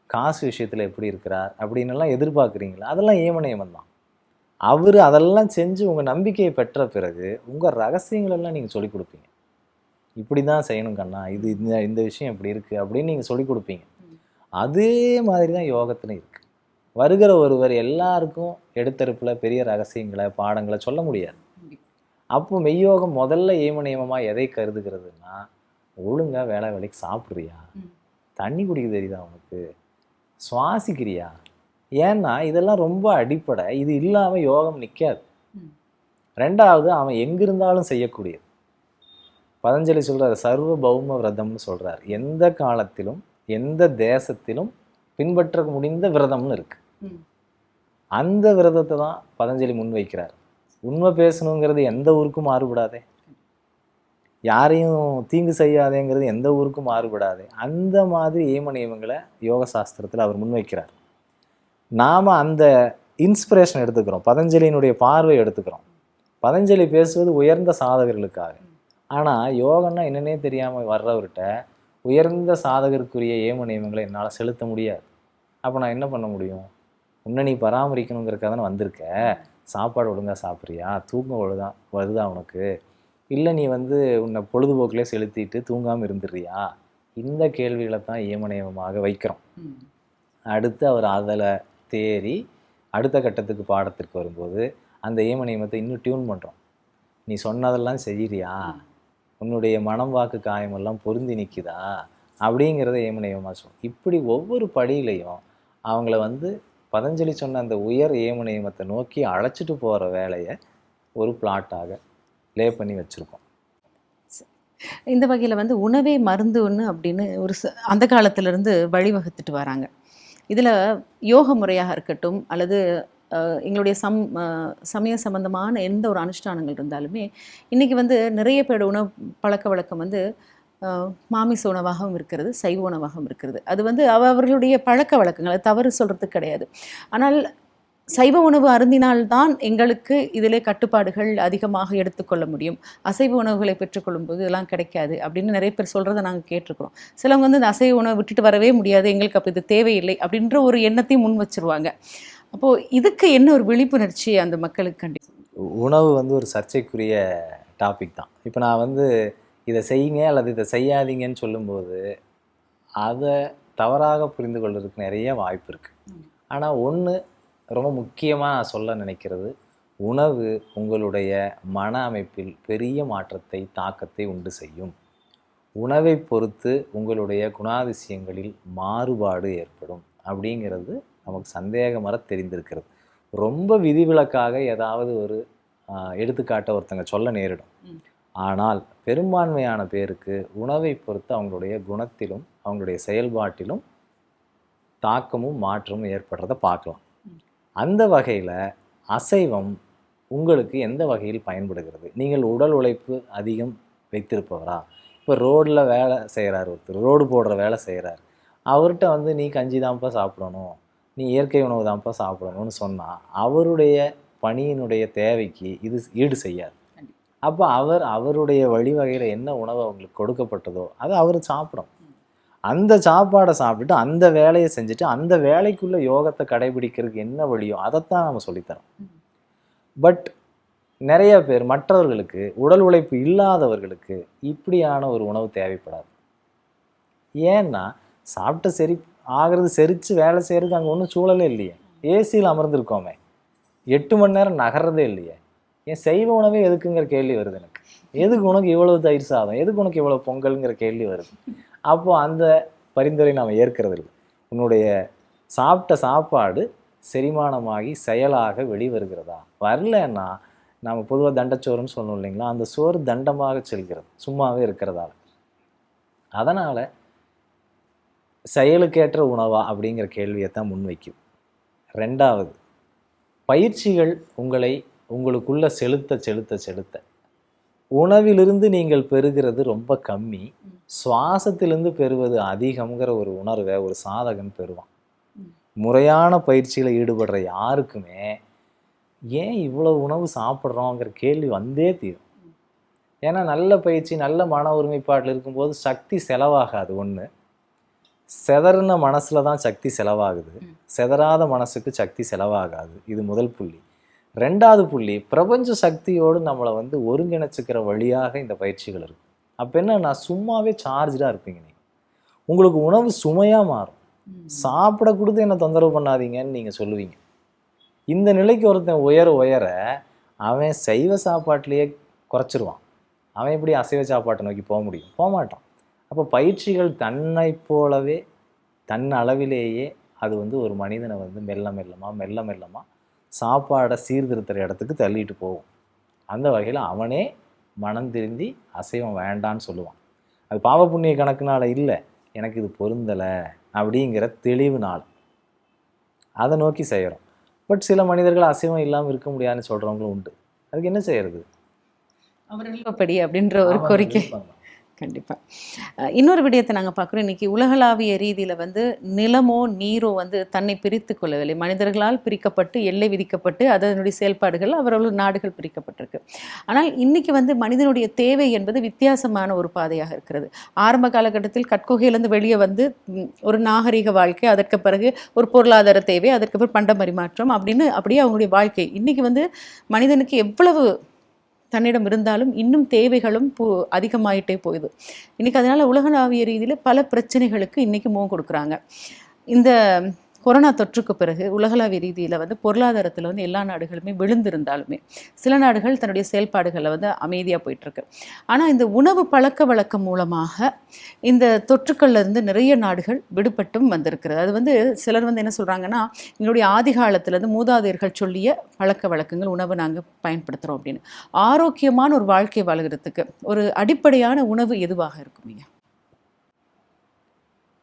காசு விஷயத்தில் எப்படி இருக்கிறார் அப்படின்னுலாம் எதிர்பார்க்குறீங்களா? அதெல்லாம் ஏம நியமம் தான். அவர் அதெல்லாம் செஞ்சு உங்கள் நம்பிக்கையை பெற்ற பிறகு உங்கள் ரகசியங்களெல்லாம் நீங்கள் சொல்லிக் கொடுப்பீங்க. இப்படி தான் செய்யணும் கண்ணா, இது இந்த விஷயம் இப்படி இருக்குது அப்படின்னு நீங்கள் சொல்லிக் கொடுப்பீங்க. அதே மாதிரி தான் யோகத்தில் இருக்குது. வருகிற ஒருவர் எல்லாருக்கும் எடுத்தருப்பில் பெரிய ரகசியங்களை, பாடங்களை சொல்ல முடியாது. அப்போ மெய்யோகம் முதல்ல ஏம நியமமாக எதை கருதுகிறதுனா, ஒழுங்காக வேலைக்கு சாப்பிட்றியா, தண்ணி குடிக்க தெரியுதா உனக்கு, சுவாசிக்கிறியா? ஏன்னா இதெல்லாம் ரொம்ப அடிப்படை. இது இல்லாமல் யோகம் நிற்காது. 2வது, அவன் எங்கிருந்தாலும் செய்யக்கூடியது. பதஞ்சலி சொல்கிறார், சர்வ பௌம விரதம்னு சொல்கிறார். எந்த காலத்திலும் எந்த தேசத்திலும் பின்பற்ற முடிந்த விரதம்னு இருக்குது. அந்த விரதத்தை தான் பதஞ்சலி முன்வைக்கிறார். உண்மை பேசணுங்கிறது எந்த ஊருக்கும் மாறுபடாதே, யாரையும் தீங்கு செய்யாதேங்கிறது எந்த ஊருக்கும் மாறுபடாதே. அந்த மாதிரி ஏம நியமங்களை யோக சாஸ்திரத்தில் அவர் முன்வைக்கிறார். நாம் அந்த இன்ஸ்பிரேஷன் எடுத்துக்கிறோம், பதஞ்சலியினுடைய பார்வை எடுத்துக்கிறோம். பதஞ்சலி பேசுவது உயர்ந்த சாதகர்களுக்காக. ஆனால் யோகன்னா என்னன்னே தெரியாமல் வர்றவர்கிட்ட உயர்ந்த சாதகருக்குரிய ஏம நியமங்களை என்னால் செலுத்த முடியாது. அப்போ நான் என்ன பண்ண முடியும்? உன்னை நீ பராமரிக்கணுங்கிறக்காக தானே வந்திருக்க. சாப்பாடு ஒழுங்காக சாப்பிட்றியா, தூக்கம் ஒழுங்காக வருதா உனக்கு, இல்லை நீ வந்து உன்னை பொழுதுபோக்கிலே செலுத்திட்டு தூங்காமல் இருந்துடுறியா? இந்த கேள்விகளை தான் ஏம நியமமாக வைக்கிறோம். அடுத்து அவர் அதில் தேறி அடுத்த கட்டத்துக்கு பாடத்திற்கு வரும்போது அந்த ஏம நியமத்தை இன்னும் டியூன் பண்ணுறோம். நீ சொன்னதெல்லாம் செய்கிறியா, உன்னுடைய மனம் வாக்கு காயமெல்லாம் பொருந்தி நிற்குதா அப்படிங்கிறத ஏம நியமமாக சொல்லும். இப்படி ஒவ்வொரு படியிலையும் அவங்கள வந்து பதஞ்சலி சொன்ன அந்த உயர் ஏம நியமத்தை நோக்கி அழைச்சிட்டு போகிற வேலையை ஒரு பிளாட்டாக லே பண்ணி வச்சுருக்கோம். இந்த வகையில் வந்து உணவே மருந்து ஒன்று அப்படின்னு ஒரு அந்த காலத்திலேருந்து வழிவகுத்துட்டு வராங்க. இதில் யோக முறையாக இருக்கட்டும் அல்லது எங்களுடைய சமய சம்பந்தமான எந்த ஒரு அனுஷ்டானங்கள் இருந்தாலுமே இன்றைக்கி வந்து நிறைய பேரோட உணவு பழக்க வழக்கம் வந்து மாமிச உணவாகவும் இருக்கிறது, சைவ உணவாகவும் இருக்கிறது. அது வந்து அவர்களுடைய பழக்க வழக்கங்கள், தவறு சொல்கிறதுக்கு கிடையாது. ஆனால் சைவ உணவு அருந்தினால்தான் எங்களுக்கு இதிலே கட்டுப்பாடுகள் அதிகமாக எடுத்துக்கொள்ள முடியும், அசைவ உணவுகளை பெற்றுக்கொள்ளும்போது இதெல்லாம் கிடைக்காது அப்படின்னு நிறைய பேர் சொல்கிறத நாங்கள் கேட்டிருக்கிறோம். சிலவங்க வந்து இந்த அசைவ உணவை விட்டுட்டு வரவே முடியாது, எங்களுக்கு அப்போ இது தேவையில்லை அப்படின்ற ஒரு எண்ணத்தையும் முன் வச்சிருவாங்க. அப்போது இதுக்கு என்ன ஒரு விழிப்புணர்ச்சி அந்த மக்களுக்கு கண்டிப்பாக? உணவு வந்து ஒரு சர்ச்சைக்குரிய டாபிக் தான். இப்போ நான் வந்து இதை செய்யுங்க அல்லது இதை செய்யாதீங்கன்னு சொல்லும்போது அதை தவறாக புரிந்து கொள்வதற்கு நிறைய வாய்ப்பு இருக்குது. ஆனால் ஒன்று ரொம்ப முக்கியமாக நான் சொல்ல நினைக்கிறது, உணவு உங்களுடைய மன அமைப்பில் பெரிய மாற்றத்தை, தாக்கத்தை உண்டு செய்யும். உணவை பொறுத்து உங்களுடைய குணாதிசயங்களில் மாறுபாடு ஏற்படும் அப்படிங்கிறது நமக்கு சந்தேகமற தெரிந்திருக்கிறது. ரொம்ப விதிவிலக்காக ஏதாவது ஒரு எடுத்துக்காட்ட ஒருத்தங்க சொல்ல நேரிடும். ஆனால் பெரும்பான்மையான பேருக்கு உணவை பொறுத்து அவங்களுடைய குணத்திலும் அவங்களுடைய செயல்பாட்டிலும் தாக்கமும் மாற்றமும் ஏற்படுறத பார்க்கலாம். அந்த வகையில் அசைவம் உங்களுக்கு எந்த வகையில் பயன்படுகிறது? நீங்கள் உடல் உழைப்பு அதிகம் வைத்திருப்பவரா? இப்போ ரோடில் வேலை செய்கிறார் ஒருத்தர், ரோடு போடுற வேலை செய்கிறார், அவர்கிட்ட வந்து நீ கஞ்சி தான்ப்பா சாப்பிடணும், நீ இயற்கை உணவு தான்ப்பா சாப்பிடணும்னு சொன்னால் அவருடைய பணியினுடைய தேவைக்கு இது ஈடு செய்யாது. அப்போ அவருடைய வழிவகையில் என்ன உணவு அவங்களுக்கு கொடுக்கப்பட்டதோ அதை அவர் சாப்பிடும். அந்த சாப்பாடை சாப்பிட்டுட்டு அந்த வேலையை செஞ்சுட்டு அந்த வேலைக்குள்ளே யோகத்தை கடைபிடிக்கிறதுக்கு என்ன வழியோ அதைத்தான் நம்ம சொல்லித்தரோம். பட் நிறைய பேர் மற்றவர்களுக்கு, உடல் உழைப்பு இல்லாதவர்களுக்கு இப்படியான ஒரு உணவு தேவைப்படாது. ஏன்னா சாப்பிட்ட சரி ஆகிறது, செரித்து வேலை செய்கிறதுக்கு அங்கே ஒன்றும் சூழலே இல்லையே. ஏசியில் அமர்ந்திருக்கோமே, 8 மணி நேரம் நகர்றதே இல்லையே. ஏன் சைவ உணவே எதுக்குங்கிற கேள்வி வருது எனக்கு. எதுக்கு உனக்கு இவ்வளவு தயிர் சாதம், எதுக்கு உனக்கு இவ்வளோ பொங்கல்ங்கிற கேள்வி வருது. அப்போது அந்த பரிந்துரை நாம் ஏற்கிறது இல்லை. உன்னுடைய சாப்பிட்ட சாப்பாடு செரிமானமாகி செயலாக வெளிவருகிறதா? வரலன்னா நம்ம பொதுவாக தண்டச்சோறுன்னு சொல்லணும் இல்லைங்களா, அந்த சோறு தண்டமாக செல்கிறது, சும்மாவே இருக்கிறதால. அதனால் செயலுக்கேற்ற உணவா அப்படிங்கிற கேள்வியை தான் முன்வைக்கும். ரெண்டாவது, பயிற்சிகள் உங்களுக்குள்ள செலுத்த உணவிலிருந்து நீங்கள் பெறுகிறது ரொம்ப கம்மி, சுவாசத்திலிருந்து பெறுவது அதிகம்ங்கிற ஒரு உணர்வை ஒரு சாதகன் பெறுவான். முறையான பயிற்சியில் ஈடுபடுற யாருக்குமே ஏன் இவ்வளோ உணவு சாப்பிட்றோங்கிற கேள்வி வந்தே தீரும். ஏன்னா நல்ல பயிற்சி, நல்ல மன ஒருமைப்பாட்டில் இருக்கும்போது சக்தி செலவாகாது. ஒன்று, செதறின மனசில் தான் சக்தி செலவாகுது, செதறாத மனசுக்கு சக்தி செலவாகாது. இது முதல் புள்ளி. ரெண்டாவது புள்ளி, பிரபஞ்ச சக்தியோடு நம்மளை வந்து ஒருங்கிணைச்சிக்கிற வழியாக இந்த பயிற்சிகள் இருக்கும். அப்போ என்னன்னா சும்மாவே சார்ஜாக இருப்பீங்க. நீங்கள் உங்களுக்கு உணவு சுமையாக மாறும். சாப்பிட கொடுத்து என்ன தொந்தரவு பண்ணாதீங்கன்னு நீங்கள் சொல்லுவீங்க. இந்த நிலைக்கு ஒருத்தன் உயர அவன் சைவ சாப்பாட்டிலேயே குறைச்சிருவான். அவன் எப்படி அசைவ சாப்பாட்டை நோக்கி போக முடியும்? போக மாட்டான். அப்போ பயிற்சிகள் தன்னை போலவே தன் அளவிலேயே அது வந்து ஒரு மனிதனை வந்து மெல்ல மெல்லமாக சாப்பாடை சீர்திருத்துகிற இடத்துக்கு தள்ளிட்டு போகும். அந்த வகையில் அவனே மனம் திருந்தி அசைவம் வேண்டான்னு சொல்லுவான். அது பாவ புண்ணிய கணக்குனால இல்லை, எனக்கு இது பொருந்தலை அப்படிங்கிற தெளிவுனால் அதை நோக்கி செய்கிறோம். பட் சில மனிதர்கள் அசைவம் இல்லாமல் இருக்க முடியாதுன்னு சொல்கிறவங்களும் உண்டு. அதுக்கு என்ன செய்யறது? அவர்களுப்படி அப்படின்ற ஒரு கோரிக்கை கண்டிப்பாக. இன்னொரு விடயத்தை நாங்கள் பார்க்குறோம், இன்றைக்கி உலகளாவிய ரீதியில் வந்து நிலமோ நீரோ வந்து தன்னை பிரித்து கொள்ளவில்லை. மனிதர்களால் பிரிக்கப்பட்டு எல்லை விதிக்கப்பட்டு அதனுடைய செயல்பாடுகள் அவர்கள் நாடுகள் பிரிக்கப்பட்டிருக்கு. ஆனால் இன்றைக்கி வந்து மனிதனுடைய தேவை என்பது வித்தியாசமான ஒரு பாதையாக இருக்கிறது. ஆரம்ப காலகட்டத்தில் கட்குகையிலேருந்து வெளியே வந்து ஒரு நாகரிக வாழ்க்கை, அதற்கு பிறகு ஒரு பொருளாதார தேவை, அதற்கு பிறகு பண்ட பரிமாற்றம் அப்படின்னு அப்படியே அவங்களுடைய வாழ்க்கை. இன்றைக்கி வந்து மனிதனுக்கு எவ்வளவு தன்னிடம் இருந்தாலும் இன்னும் தேவைகளும் அதிகமாயிட்டே போகுது. இன்றைக்கி அதனால் உலகளாவிய ரீதியில் பல பிரச்சனைகளுக்கு இன்றைக்கி முகம் கொடுக்குறாங்க. இந்த கொரோனா தொற்றுக்கு பிறகு உலகளாவிய ரீதியில் வந்து பொருளாதாரத்தில் வந்து எல்லா நாடுகளுமே விழுந்திருந்தாலுமே சில நாடுகள் தன்னுடைய செயல்பாடுகளில் வந்து அமைதியாக போயிட்டுருக்கு. ஆனால் இந்த உணவு பழக்க வழக்கம் மூலமாக இந்த தொற்றுக்கள்லேருந்து நிறைய நாடுகள் விடுபட்டும் வந்திருக்கிறது. அது வந்து சிலர் வந்து என்ன சொல்கிறாங்கன்னா, எங்களுடைய ஆதி காலத்துலேருந்து மூதாதையர்கள் சொல்லிய பழக்க வழக்கங்கள் உணவை நாங்கள் பயன்படுத்துகிறோம் அப்படின்னு. ஆரோக்கியமான ஒரு வாழ்க்கை வாழ்கிறதுக்கு ஒரு அடிப்படையான உணவு எதுவாக இருக்குமீங்க?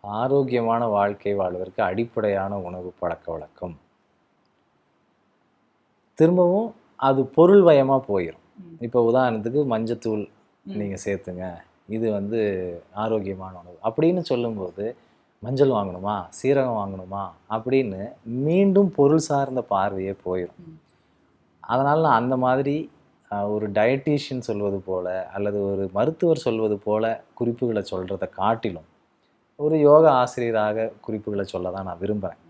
ஆரோக்கியமான வாழ்க்கை வாழ்வதற்கு அடிப்படையான உணவு பழக்க வழக்கம் திரும்பவும் அது பொருள் வயமாக போயிடும். இப்போ உதாரணத்துக்கு மஞ்சத்தூள் நீங்கள் சேர்த்துங்க, இது வந்து ஆரோக்கியமான உணவு அப்படின்னு சொல்லும்போது மஞ்சள் வாங்கணுமா, சீரகம் வாங்கணுமா அப்படின்னு மீண்டும் பொருள் சார்ந்த பார்வையே போயிடும். அதனால் நான் அந்த மாதிரி ஒரு டயட்டீஷியன் சொல்வது போல அல்லது ஒரு மருத்துவர் சொல்வது போல குறிப்புகளை சொல்கிறத காட்டிலும் ஒரு யோகா ஆசிரியராக குறிப்புகளை சொல்ல தான் நான் விரும்புகிறேன்.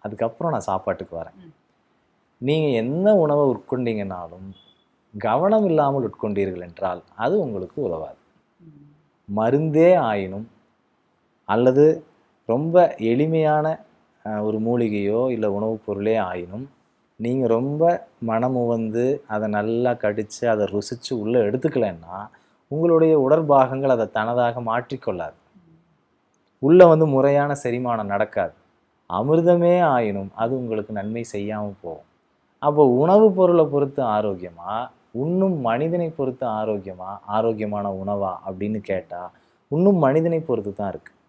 அதுக்கப்புறம் நான் சாப்பாட்டுக்கு வரேன். நீங்கள் என்ன உணவை உட்கொண்டீங்கன்னாலும் கவனம் இல்லாமல் உட்கொண்டீர்கள் என்றால் அது உங்களுக்கு உதவாது. மருந்தே ஆயினும் அல்லது ரொம்ப எளிமையான ஒரு மூலிகையோ இல்லை உணவுப் பொருளே ஆயினும் நீங்கள் ரொம்ப மனமுவந்து அதை நல்லா கடித்து அதை ருசித்து உள்ளே எடுத்துக்கலைன்னா உங்களுடைய உடற்பாகங்கள் அதை தனதாக மாற்றிக்கொள்ளாது. உள்ளே வந்து முறையான செரிமானம் நடக்காது. அமிர்தமே ஆயினும் அது உங்களுக்கு நன்மை செய்யாமல் போகும். அப்போ உணவுப் பொருளை பொறுத்து ஆரோக்கியமா, உண்ணும் மனிதனை பொறுத்து ஆரோக்கியமா, ஆரோக்கியமான உணவா அப்படின்னு கேட்டால் இன்னும் மனிதனை பொறுத்து தான் இருக்குது.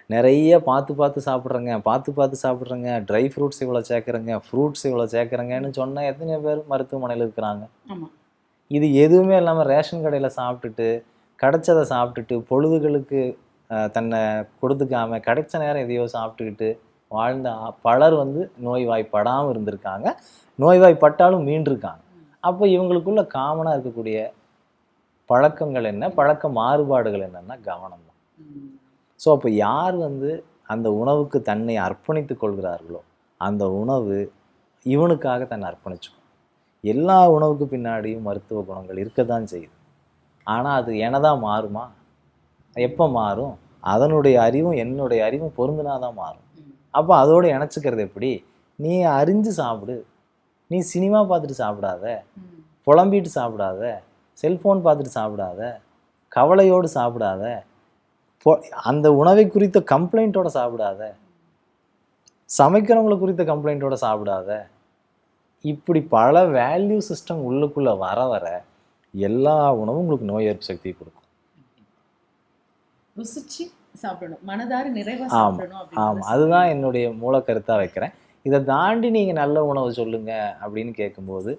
நிறைய பார்த்து சாப்பிட்றேங்க, ட்ரை ஃப்ரூட்ஸ் இவ்வளோ சேர்க்குறேங்க, ஃப்ரூட்ஸ் இவ்வளோ சேர்க்குறேங்கன்னு சொன்னால் எத்தனை பேர் மருத்துவமனையில் இருக்கிறாங்க? இது எதுவுமே இல்லாமல் ரேஷன் கடையில் சாப்பிட்டுட்டு கிடைச்சதை சாப்பிட்டுட்டு பொழுதுகளுக்கு தன்னை கொடுத்துக்காமல் கிடைச்ச நேரம் எதையோ சாப்பிட்டுக்கிட்டு வாழ்ந்த பலர் வந்து நோய்வாய்ப்படாமல் இருந்திருக்காங்க. நோய்வாய்ப்பட்டாலும் மீண்டிருக்காங்க. அப்போ இவங்களுக்குள்ள காமனாக இருக்கக்கூடிய பழக்கங்கள் என்ன, பழக்க மாறுபாடுகள் என்னன்னா கவனம் தான். ஸோ அப்போ யார் வந்து அந்த உணவுக்கு தன்னை அர்ப்பணித்து கொள்கிறார்களோ அந்த உணவு இவனுக்காக தன்னை அர்ப்பணிச்சுக்கும். எல்லா உணவுக்கு பின்னாடியும் மருத்துவ குணங்கள் இருக்க தான் செய்யுது. ஆனால் அது எனதான் மாறுமா? எப்போ மாறும்? அதனுடைய அறிவும் என்னுடைய அறிவும் பொருந்தினாதான் மாறும். அப்போ அதோடு இணைச்சிக்கிறது எப்படி? நீ அறிஞ்சு சாப்பிடு. நீ சினிமா பார்த்துட்டு சாப்பிடாத, புலம்பிட்டு சாப்பிடாத, செல்ஃபோன் பார்த்துட்டு சாப்பிடாத, கவலையோடு சாப்பிடாத, அந்த உணவை குறித்த கம்ப்ளைண்ட்டோட சாப்பிடாத, சமைக்கிறவங்களை குறித்த கம்ப்ளைண்ட்டோட சாப்பிடாத. இப்படி பல வேல்யூ சிஸ்டம் உள்ளுக்குள்ளே வர வர எல்லா உணவும் உங்களுக்கு நோய் எதிர்ப்பு சக்தியை கொடுக்கும். ருசிச்சு சாப்பிடணும், மனதார நிறைவாக ஆமாம் சாப்பிடணும். ஆமாம், அதுதான் என்னுடைய மூல கருத்தாக வைக்கிறேன். இதை தாண்டி நீங்கள் நல்ல உணவு சொல்லுங்க அப்படின்னு கேட்கும்போது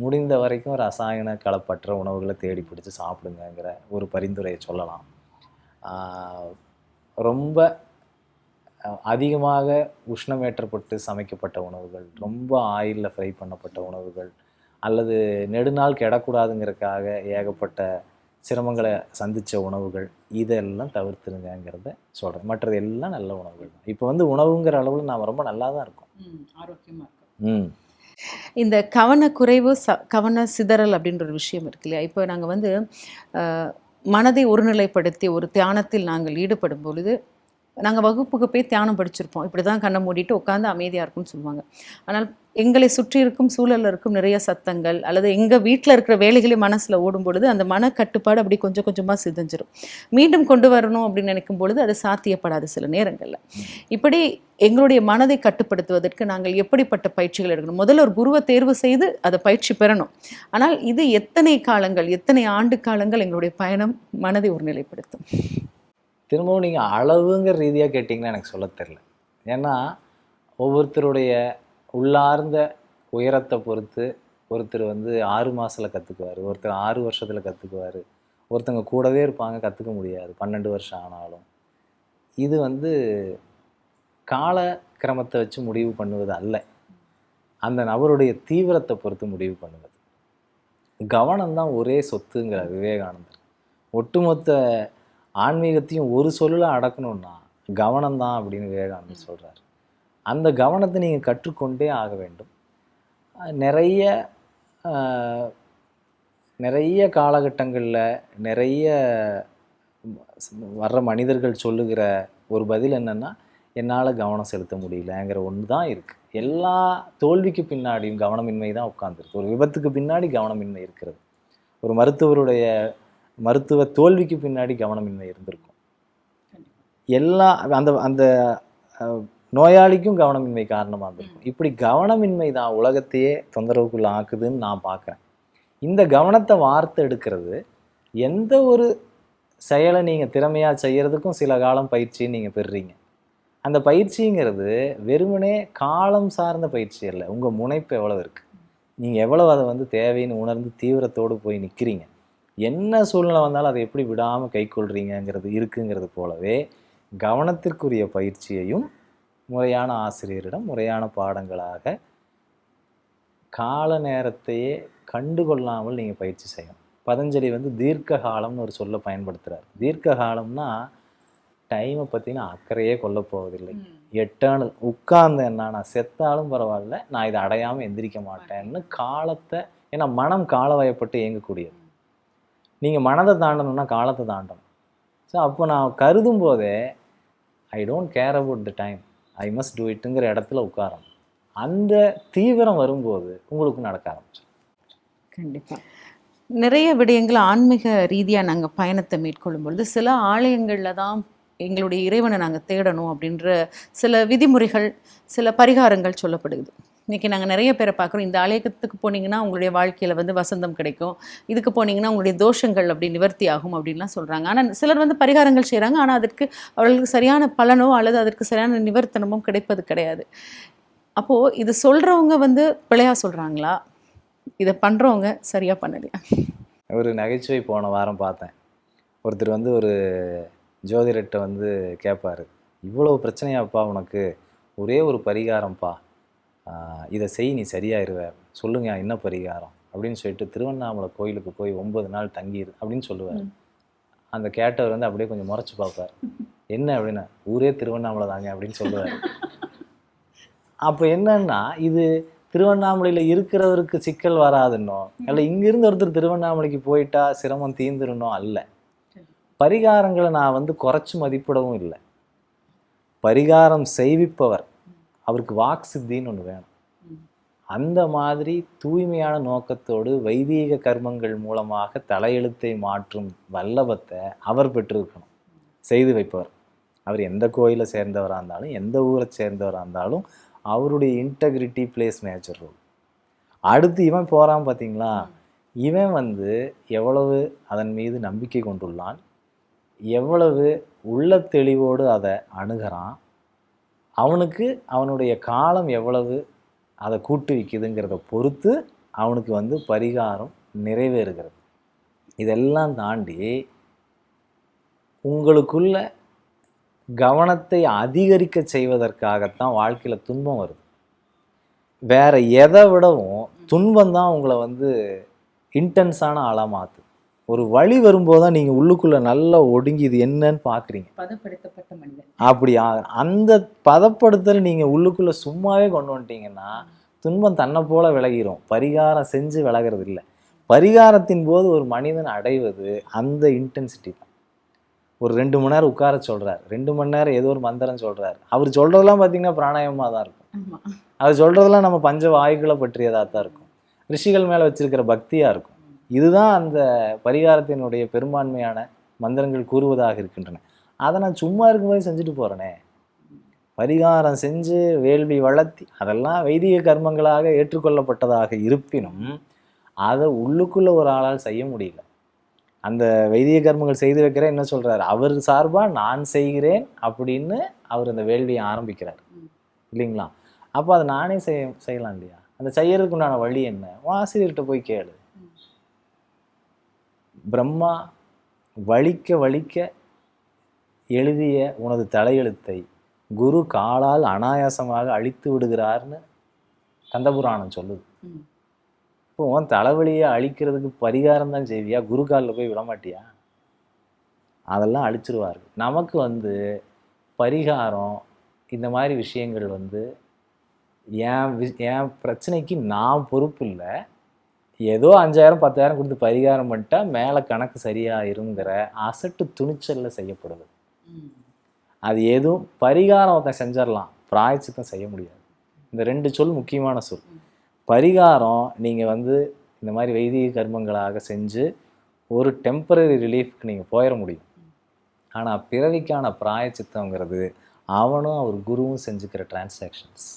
முடிந்த வரைக்கும் ரசாயன கலப்பற்ற உணவுகளை தேடி பிடிச்சி சாப்பிடுங்கிற ஒரு பரிந்துரையை சொல்லலாம். ரொம்ப அதிகமாக உஷ்ணமேற்றப்பட்டு சமைக்கப்பட்ட உணவுகள், ரொம்ப ஆயிலில் ஃப்ரை பண்ணப்பட்ட உணவுகள், அல்லது நெடுநாள் கெடக்கூடாதுங்கிறதுக்காக ஏகப்பட்ட சிரமங்களை சந்தித்த உணவுகள், இதெல்லாம் தவிர்த்துருங்கிறத சொல்கிறேன். மற்றது எல்லாம் நல்ல உணவுகள் தான். இப்போ வந்து உணவுங்கிற அளவில் நாம் ரொம்ப நல்லா தான் இருக்கோம், ஆரோக்கியமாக இருக்கும். இந்த கவன சிதறல் அப்படின்ற ஒரு விஷயம் இருக்கு இல்லையா? இப்போ நாங்கள் வந்து மனதை ஒருநிலைப்படுத்தி ஒரு தியானத்தில் நாங்கள் ஈடுபடும் பொழுது நாங்கள் வகுப்புக்கு போய் தியானம் படிச்சிருப்போம். இப்படி தான் கண்ணை மூடிட்டு உட்காந்து அமைதியாக இருக்கும்னு சொல்லுவாங்க. ஆனால் எங்களை சுற்றி இருக்கும் சூழலில் இருக்கும் நிறைய சத்தங்கள் அல்லது எங்கள் வீட்டில் இருக்கிற வேலைகளே மனசில் ஓடும் பொழுது அந்த மனக்கட்டுப்பாடு அப்படி கொஞ்சம் கொஞ்சமாக சிதைஞ்சிரும். மீண்டும் கொண்டு வரணும் அப்படின்னு நினைக்கும் பொழுது அது சாத்தியப்படாது சில நேரங்களில். இப்படி எங்களுடைய மனதை கட்டுப்படுத்துவதற்கு நாங்கள் எப்படிப்பட்ட பயிற்சிகள் எடுக்கணும்? முதல்ல ஒரு குருவை தேர்வு செய்து அதை பயிற்சி பெறணும். ஆனால் இது எத்தனை ஆண்டு காலங்கள் எங்களுடைய பயணம் மனதை ஒருநிலைப்படுத்தும்? திரும்பவும் நீங்கள் அளவுங்கிற ரீதியாக கேட்டிங்கன்னா எனக்கு சொல்ல தெரில. ஏன்னா ஒவ்வொருத்தருடைய உள்ளார்ந்த உயரத்தை பொறுத்து ஒருத்தர் வந்து 6 மாதத்தில் கற்றுக்குவார், ஒருத்தர் 6 வருஷத்தில் கற்றுக்குவார், ஒருத்தங்க கூடவே இருப்பாங்க, கற்றுக்க முடியாது 12 வருஷம் ஆனாலும். இது வந்து கால கிரமத்தை வச்சு முடிவு பண்ணுவது அல்ல, அந்த நபருடைய தீவிரத்தை பொறுத்து முடிவு பண்ணுவது. கவனம்தான் ஒரே சொத்துங்கிறார் விவேகானந்தர். ஒட்டுமொத்த ஆன்மீகத்தையும் ஒரு சொல்லில் அடக்கணும்னா கவனம்தான் அப்படின்னு விவேகானந்தர் சொல்கிறார். அந்த கவனத்தை நீங்கள் கற்றுக்கொண்டே ஆக வேண்டும். நிறைய காலகட்டங்களில் நிறைய வர்ற மனிதர்கள் சொல்லுகிற ஒரு பதில் என்னென்னா, என்னால் கவனம் செலுத்த முடியலங்கிற ஒன்று தான் இருக்குது. எல்லா தோல்விக்கு பின்னாடியும் கவனமின்மை தான் உட்கார்ந்துருக்கு. ஒரு விபத்துக்கு பின்னாடி கவனமின்மை இருக்கிறது. ஒரு மருத்துவ தோல்விக்கு பின்னாடி கவனமின்மை இருந்திருக்கும். எல்லா அந்த நோயாளிக்கும் கவனமின்மை காரணமாக இருந்திருக்கும். இப்படி கவனமின்மை தான் உலகத்தையே தொந்தரவுக்குள்ள ஆக்குதுன்னு நான் பார்க்குறேன். இந்த கவனத்தை வார்த்தை எடுக்கிறது, எந்த ஒரு செயலை நீங்கள் திறமையாக செய்கிறதுக்கும் சில காலம் பயிற்சியை நீங்கள் பெறுறீங்க. அந்த பயிற்சிங்கிறது வெறுமனே காலம் சார்ந்த பயிற்சி அல்ல. உங்கள் முனைப்பு எவ்வளோ இருக்குது, நீங்கள் எவ்வளோ அதை வந்து தேவைன்னு உணர்ந்து தீவிரத்தோடு போய் நிற்கிறீங்க, என்ன சூழ்நிலை வந்தாலும் அதை எப்படி விடாமல் கைக்கொள்கிறீங்கிறது இருக்குங்கிறது போலவே கவனத்திற்குரிய பயிற்சியையும் முறையான ஆசிரியரிடம் முறையான பாடங்களாக கால நேரத்தையே கண்டுகொள்ளாமல் நீங்கள் பயிற்சி செய்யணும். பதஞ்சலி வந்து தீர்க்க காலம்னு ஒரு சொல்ல பயன்படுத்துகிறார். தீர்க்க காலம்னா டைமை பற்றின அக்கறையே கொள்ள போவதில்லை. எட்டர்னல். உட்கார்ந்தேன்னா நான் செத்தாலும் பரவாயில்ல, நான் இதை அடையாமல் எந்திரிக்க மாட்டேன்னு காலத்தை, ஏன்னா மனம் காலவயப்பட்டு இயங்கக்கூடியது. நீங்கள் மனதை தாண்டணும்னா காலத்தை தாண்டணும். ஸோ அப்போ நான் கருதும் போதே I don't care about the time, I must do இட்டுங்கிற இடத்துல உட்காரணும். அந்த தீவிரம் வரும்போது உங்களுக்கு நடக்க ஆரம்பிச்சு. கண்டிப்பாக நிறைய விடயங்கள் ஆன்மீக ரீதியாக நாங்கள் பயணத்தை மேற்கொள்ளும் பொழுது சில ஆலயங்களில் தான் எங்களுடைய இறைவனை நாங்கள் தேடணும் அப்படின்ற சில விதிமுறைகள், சில பரிகாரங்கள் சொல்லப்படுது. இன்றைக்கி நாங்கள் நிறைய பேரை பார்க்குறோம், இந்த ஆலயத்துக்கு போனீங்கன்னா உங்களுடைய வாழ்க்கையில் வந்து வசந்தம் கிடைக்கும், இதுக்கு போனீங்கன்னா உங்களுடைய தோஷங்கள் அப்படி நிவர்த்தி ஆகும் அப்படின்லாம் சொல்கிறாங்க. ஆனால் சிலர் வந்து பரிகாரங்கள் செய்கிறாங்க, ஆனால் அதற்கு அவர்களுக்கு சரியான பலனோ அல்லது அதற்கு சரியான நிவர்த்தனமோ கிடைப்பது கிடையாது. அப்போது இது சொல்கிறவங்க வந்து பிழையாக சொல்கிறாங்களா, இதை பண்ணுறவங்க சரியாக பண்ணலையா? ஒரு நகைச்சுவை போன வாரம் பார்த்தேன். ஒருத்தர் வந்து ஒரு ஜோதிடர்கிட்ட வந்து கேட்பார், இவ்வளோ பிரச்சனையாப்பா உனக்கு, ஒரே ஒரு பரிகாரம்ப்பா, இதை செய் நீ சரியாயிருவார், சொல்லுங்க என்ன பரிகாரம் அப்படின்னு சொல்லிட்டு திருவண்ணாமலை கோயிலுக்கு போய் 9 நாள் தங்கிடு அப்படின்னு சொல்லுவார். அந்த கேட்டவர் வந்து அப்படியே கொஞ்சம் முறைச்சி பார்ப்பார். என்ன அப்படின்னா, ஊரே திருவண்ணாமலை தாங்க அப்படின்னு சொல்லுவார். அப்போ என்னன்னா, இது திருவண்ணாமலையில் இருக்கிறவருக்கு சிக்கல் வராதுன்னோ, அல்ல இங்கிருந்து ஒருத்தர் திருவண்ணாமலைக்கு போயிட்டா சிரமம் தீந்துடணும் அல்ல. பரிகாரங்களை நான் வந்து குறைச்சி மதிப்பிடவும் இல்லை. பரிகாரம் செய்விப்பவர் அவருக்கு வாக்கு சித்தின்னு ஒன்று வேணும். அந்த மாதிரி தூய்மையான நோக்கத்தோடு வைதீக கர்மங்கள் மூலமாக தலையெழுத்தை மாற்றும் வல்லபத்தை அவர் பெற்றிருக்கணும். செய்து வைப்பவர் அவர் எந்த கோயிலை சேர்ந்தவராக இருந்தாலும் எந்த ஊரை சேர்ந்தவராக இருந்தாலும் அவருடைய இன்டெகிரிட்டி பிளேஸ் மேஜர் ரோல். அடுத்து இவன் போகிறான் பார்த்தீங்களா, இவன் வந்து எவ்வளவு அதன் மீது நம்பிக்கை கொண்டுள்ளான், எவ்வளவு உள்ள தெளிவோடு அதை அணுகிறான், அவனுக்கு அவனுடைய காலம் எவ்வளவு அதை கூட்டுவிக்குதுங்கிறத பொறுத்து அவனுக்கு வந்து பரிகாரம் நிறைவேறுகிறது. இதெல்லாம் தாண்டி உங்களுக்குள்ள கவனத்தை அதிகரிக்க செய்வதற்காகத்தான் வாழ்க்கையில் துன்பம் வருது. வேற எதை விடவும் துன்பம் தான் உங்களை வந்து இன்டென்ஸான ஆளாக மாற்று. ஒரு வழி வரும்போது தான் நீங்கள் உள்ளுக்குள்ளே நல்லா ஒடுங்கி இது என்னன்னு பார்க்குறீங்க. பதப்படுத்தப்பட்ட மனிதன் அப்படி அந்த பதப்படுத்தல் நீங்கள் உள்ளுக்குள்ளே சும்மாவே கொண்டு வந்துட்டீங்கன்னா துன்பம் தன்னை போல விலகிரும். பரிகாரம் செஞ்சு விலகிறது இல்லை. பரிகாரத்தின் போது ஒரு மனிதன் அடைவது அந்த இன்டென்சிட்டி தான். ஒரு 2 மணி நேரம் உட்கார சொல்கிறார், 2 மணி நேரம் ஏதோ ஒரு மந்திரம் சொல்கிறார். அவர் சொல்கிறதெல்லாம் பார்த்தீங்கன்னா பிராணாயமாக தான் இருக்கும். அவர் சொல்கிறதெல்லாம் நம்ம பஞ்ச வாயுக்களை பற்றியதாக தான் இருக்கும். ரிஷிகள் மேலே வச்சிருக்கிற பக்தியாக இருக்கும். இதுதான் அந்த பரிகாரத்தினுடைய பெரும்பான்மையான மந்திரங்கள் கூறுவதாக இருக்கின்றன. அதை நான் சும்மா இருக்கும்போது செஞ்சுட்டு போகிறேனே. பரிகாரம் செஞ்சு வேள்வி வளர்த்தி அதெல்லாம் வைதிக கர்மங்களாக ஏற்றுக்கொள்ளப்பட்டதாக இருப்பினும் அதை உள்ளுக்குள்ளே ஒரு ஆளால் செய்ய முடியல. அந்த வைதிக கர்மங்கள் செய்து வைக்கிற என்ன சொல்கிறார், அவர் சார்பாக நான் செய்கிறேன் அப்படின்னு அவர் அந்த வேள்வியை ஆரம்பிக்கிறார் இல்லைங்களா. அப்போ அதை நானே செய்யலாம் இல்லையா. அந்த செய்யறதுக்கு உண்டான வழி என்ன, ஆசிரியர்கிட்ட போய் கேளு. பிரம்மா வலிக்க வலிக்க எழுதிய உனது தலையெழுத்தை குரு காலால் அனாயாசமாக அழித்து விடுகிறார்னு கந்தபுராணம் சொல்லுது. இப்போ உன் தலைவலியை அழிக்கிறதுக்கு பரிகாரம் தான் செய்வியா, குரு காலில் போய் விடமாட்டியா? அதெல்லாம் அழிச்சிருவார்கள். நமக்கு வந்து பரிகாரம் இந்த மாதிரி விஷயங்கள் வந்து என் பிரச்சனைக்கு நான் பொறுப்பு இல்லை. ஏதோ 5000 10,000 கொடுத்து பரிகாரம் பண்ணிட்டா மேலே கணக்கு சரியாயிருங்கிற அசட்டு துணிச்சலில் செய்யப்படுது. அது எதுவும் பரிகாரம் ஒருத்தன் செஞ்சிடலாம், பிராயச்சித்தம் செய்ய முடியாது. இந்த 2 சொல் முக்கியமான சொல். பரிகாரம் நீங்கள் வந்து இந்த மாதிரி வைதிக கர்மங்களாக செஞ்சு ஒரு டெம்பரரி ரிலீஃப்க்கு நீங்கள் போயிட முடியும். ஆனால் பிறவிக்கான பிராயச்சித்தங்கிறது அவனும் அவர் குருவும் செஞ்சுக்கிற டிரான்சாக்ஷன்ஸ்.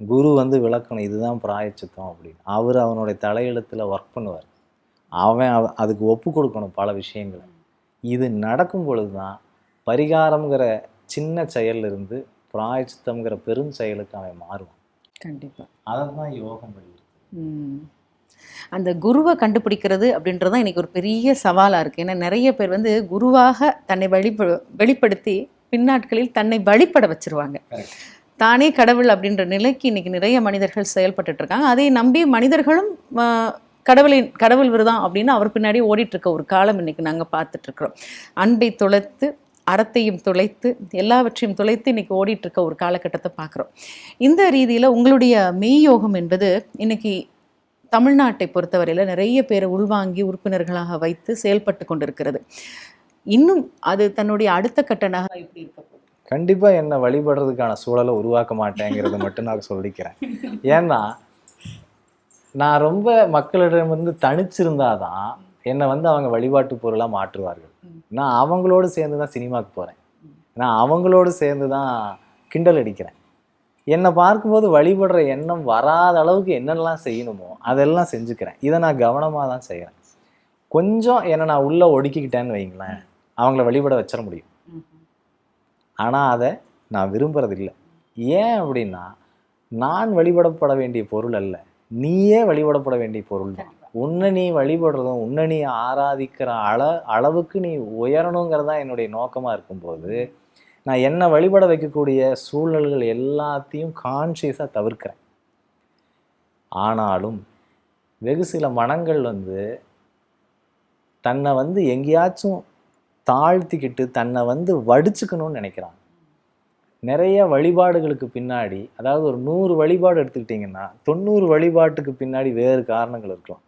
குரு வந்து விளக்கணும் இதுதான் பிராயச்சித்தம் அப்படின்னு. அவர் அவனுடைய தலையெழுத்தில் ஒர்க் பண்ணுவார். அவன் அதுக்கு ஒப்பு கொடுக்கணும் பல விஷயங்களை. இது நடக்கும் பொழுது தான் பரிகாரம்ங்கிற சின்ன செயலிருந்து பிராயச்சித்தம்ங்கிற பெரும் செயலுக்கு அவன் மாறுவான். கண்டிப்பாக அதான் யோகம் வழி. அந்த குருவை கண்டுபிடிக்கிறது அப்படின்றது தான் இன்றைக்கி ஒரு பெரிய சவாலாக இருக்குது. ஏன்னா நிறைய பேர் வந்து குருவாக தன்னை வெளிப்படுத்தி பின்னாட்களில் தன்னை வழிபட வச்சிருவாங்க. தானே கடவுள் அப்படின்ற நிலைக்கு இன்னைக்கு நிறைய மனிதர்கள் செயல்பட்டுட்டு இருக்காங்க. அதை நம்பி மனிதர்களும் கடவுள் விரதம் அப்படின்னு அவர் பின்னாடி ஓடிட்டு இருக்க ஒரு காலம் இன்னைக்கு நாங்கள் பார்த்துட்டு இருக்கிறோம். அன்பை தொலைத்து, அறத்தையும் தொலைத்து, எல்லாவற்றையும் தொலைத்து இன்னைக்கு ஓடிட்டு இருக்க ஒரு காலகட்டத்தை பார்க்குறோம். இந்த ரீதியில் உங்களுடைய மெய்யோகம் என்பது இன்னைக்கு தமிழ்நாட்டை பொறுத்தவரையில் நிறைய பேரை உள்வாங்கி உறுப்பினர்களாக வைத்து செயல்பட்டு கொண்டிருக்கிறது. இன்னும் அது தன்னுடைய அடுத்த கட்ட நகை எப்படி இருக்க போகுது? கண்டிப்பாக என்னை வழிபடுறதுக்கான சூழலை உருவாக்க மாட்டேங்கிறத மட்டும் நான் சொல்லிக்கிறேன். ஏன்னா நான் ரொம்ப மக்களிடமிருந்து தனிச்சிருந்தாதான் என்னை வந்து அவங்க வழிபாட்டு பொருளாக மாற்றுவார்கள். நான் அவங்களோடு சேர்ந்து தான் சினிமாவுக்கு போகிறேன், நான் அவங்களோடு சேர்ந்து தான் கிண்டல் அடிக்கிறேன். என்னை பார்க்கும்போது வழிபடுற எண்ணம் வராத அளவுக்கு என்னென்னலாம் செய்யணுமோ அதெல்லாம் செஞ்சுக்கிறேன். இதை நான் கவனமாக தான் செய்கிறேன். கொஞ்சம் என்னை நான் உள்ளே ஒடுக்கிக்கிட்டேன்னு வைங்களேன், அவங்கள வழிபட வச்சிட முடியும். ஆனால் அதை நான் விரும்புறதில்லை. ஏன் அப்படின்னா, நான் வழிபடப்பட வேண்டிய பொருள் அல்ல, நீயே வழிபடப்பட வேண்டிய பொருள் தான். உன்னை நீ வழிபடுறதும் உன்னை நீ ஆராதிக்கிற அளவுக்கு நீ உயரணுங்கிறதா என்னுடைய நோக்கமாக இருக்கும்போது, நான் என்னை வழிபட வைக்கக்கூடிய சூழல்கள் எல்லாத்தையும் கான்ஷியஸாக தவிர்க்கிறேன். ஆனாலும் வெகு சில மனங்கள் வந்து தன்னை வந்து எங்கேயாச்சும் தாழ்த்திக்கிட்டு தன்னை வந்து வடிச்சுக்கணும்னு நினைக்கிறாங்க. நிறைய வழிபாடுகளுக்கு பின்னாடி, அதாவது ஒரு 100 வழிபாடு எடுத்துக்கிட்டிங்கன்னா 90 வழிபாட்டுக்கு பின்னாடி வேறு காரணங்கள் இருக்கலாம்.